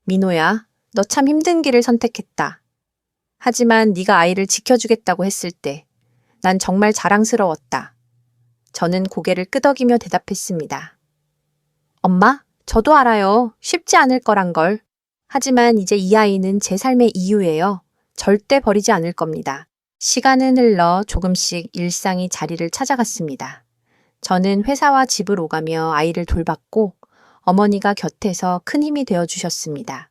S1: 민호야, 너 참 힘든 길을 선택했다. 하지만 네가 아이를 지켜주겠다고 했을 때 난 정말 자랑스러웠다. 저는 고개를 끄덕이며 대답했습니다. 엄마, 저도 알아요. 쉽지 않을 거란 걸. 하지만 이제 이 아이는 제 삶의 이유예요. 절대 버리지 않을 겁니다. 시간은 흘러 조금씩 일상이 자리를 찾아갔습니다. 저는 회사와 집을 오가며 아이를 돌봤고 어머니가 곁에서 큰 힘이 되어주셨습니다.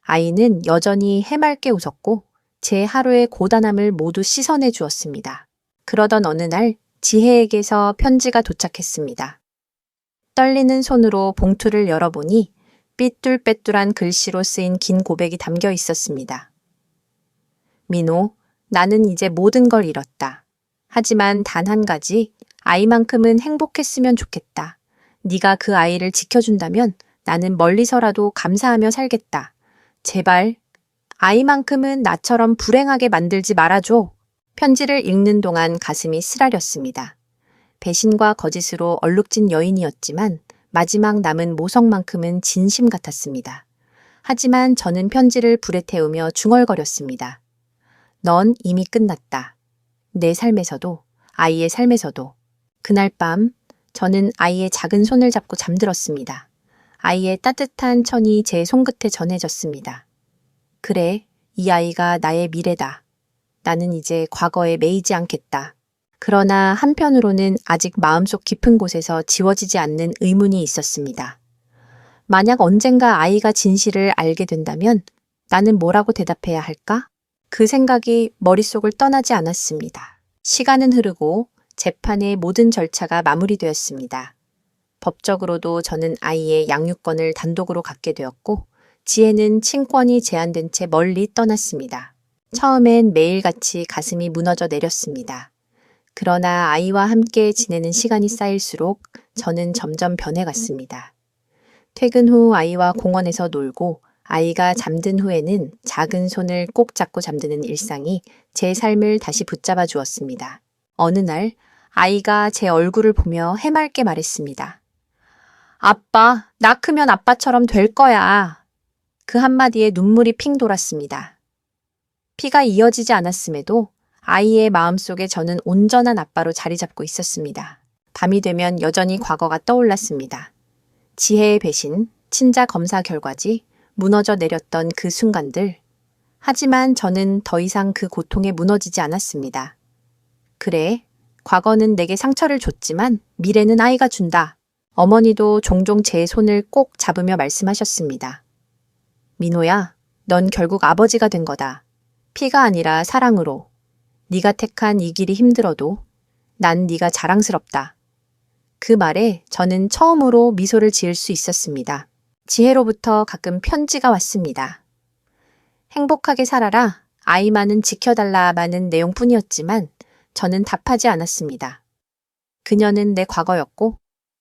S1: 아이는 여전히 해맑게 웃었고 제 하루의 고단함을 모두 씻어내 주었습니다. 그러던 어느 날 지혜에게서 편지가 도착했습니다. 떨리는 손으로 봉투를 열어보니 삐뚤빼뚤한 글씨로 쓰인 긴 고백이 담겨 있었습니다. 민호, 나는 이제 모든 걸 잃었다. 하지만 단 한 가지, 아이만큼은 행복했으면 좋겠다. 네가 그 아이를 지켜준다면 나는 멀리서라도 감사하며 살겠다. 제발, 아이만큼은 나처럼 불행하게 만들지 말아줘. 편지를 읽는 동안 가슴이 쓰라렸습니다. 배신과 거짓으로 얼룩진 여인이었지만 마지막 남은 모성만큼은 진심 같았습니다. 하지만 저는 편지를 불에 태우며 중얼거렸습니다. 넌 이미 끝났다. 내 삶에서도, 아이의 삶에서도. 그날 밤 저는 아이의 작은 손을 잡고 잠들었습니다. 아이의 따뜻한 천이 제 손끝에 전해졌습니다. 그래, 이 아이가 나의 미래다. 나는 이제 과거에 매이지 않겠다. 그러나 한편으로는 아직 마음속 깊은 곳에서 지워지지 않는 의문이 있었습니다. 만약 언젠가 아이가 진실을 알게 된다면 나는 뭐라고 대답해야 할까? 그 생각이 머릿속을 떠나지 않았습니다. 시간은 흐르고 재판의 모든 절차가 마무리되었습니다. 법적으로도 저는 아이의 양육권을 단독으로 갖게 되었고 지혜는 친권이 제한된 채 멀리 떠났습니다. 처음엔 매일같이 가슴이 무너져 내렸습니다. 그러나 아이와 함께 지내는 시간이 쌓일수록 저는 점점 변해갔습니다. 퇴근 후 아이와 공원에서 놀고 아이가 잠든 후에는 작은 손을 꼭 잡고 잠드는 일상이 제 삶을 다시 붙잡아 주었습니다. 어느 날 아이가 제 얼굴을 보며 해맑게 말했습니다. 아빠, 나 크면 아빠처럼 될 거야. 그 한마디에 눈물이 핑 돌았습니다. 피가 이어지지 않았음에도 아이의 마음속에 저는 온전한 아빠로 자리 잡고 있었습니다. 밤이 되면 여전히 과거가 떠올랐습니다. 지혜의 배신, 친자 검사 결과지, 무너져 내렸던 그 순간들. 하지만 저는 더 이상 그 고통에 무너지지 않았습니다. 그래, 과거는 내게 상처를 줬지만 미래는 아이가 준다. 어머니도 종종 제 손을 꼭 잡으며 말씀하셨습니다. 민호야, 넌 결국 아버지가 된 거다. 피가 아니라 사랑으로. 네가 택한 이 길이 힘들어도 난 네가 자랑스럽다. 그 말에 저는 처음으로 미소를 지을 수 있었습니다. 지혜로부터 가끔 편지가 왔습니다. 행복하게 살아라, 아이만은 지켜달라마는 내용뿐이었지만 저는 답하지 않았습니다. 그녀는 내 과거였고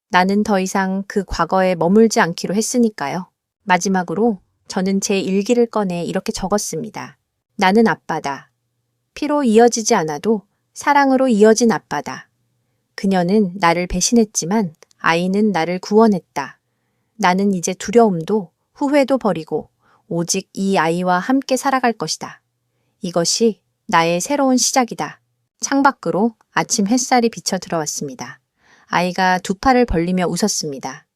S1: 나는 더 이상 그 과거에 머물지 않기로 했으니까요. 마지막으로 저는 제 일기를 꺼내 이렇게 적었습니다. 나는 아빠다. 피로 이어지지 않아도 사랑으로 이어진 아빠다. 그녀는 나를 배신했지만 아이는 나를 구원했다. 나는 이제 두려움도 후회도 버리고 오직 이 아이와 함께 살아갈 것이다. 이것이 나의 새로운 시작이다. 창밖으로 아침 햇살이 비쳐 들어왔습니다. 아이가 두 팔을 벌리며 웃었습니다.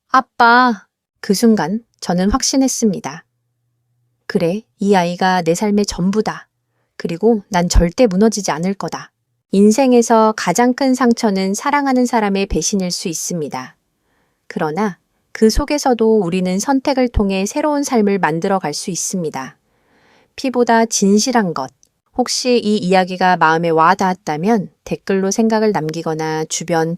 S1: 아빠! 그 순간 저는 확신했습니다. 그래, 이 아이가 내 삶의 전부다. 그리고 난 절대 무너지지 않을 거다. 인생에서 가장 큰 상처는 사랑하는 사람의 배신일 수 있습니다. 그러나 그 속에서도 우리는 선택을 통해 새로운 삶을 만들어 갈 수 있습니다. 피보다 진실한 것. 혹시 이 이야기가 마음에 와 닿았다면 댓글로 생각을 남기거나 주변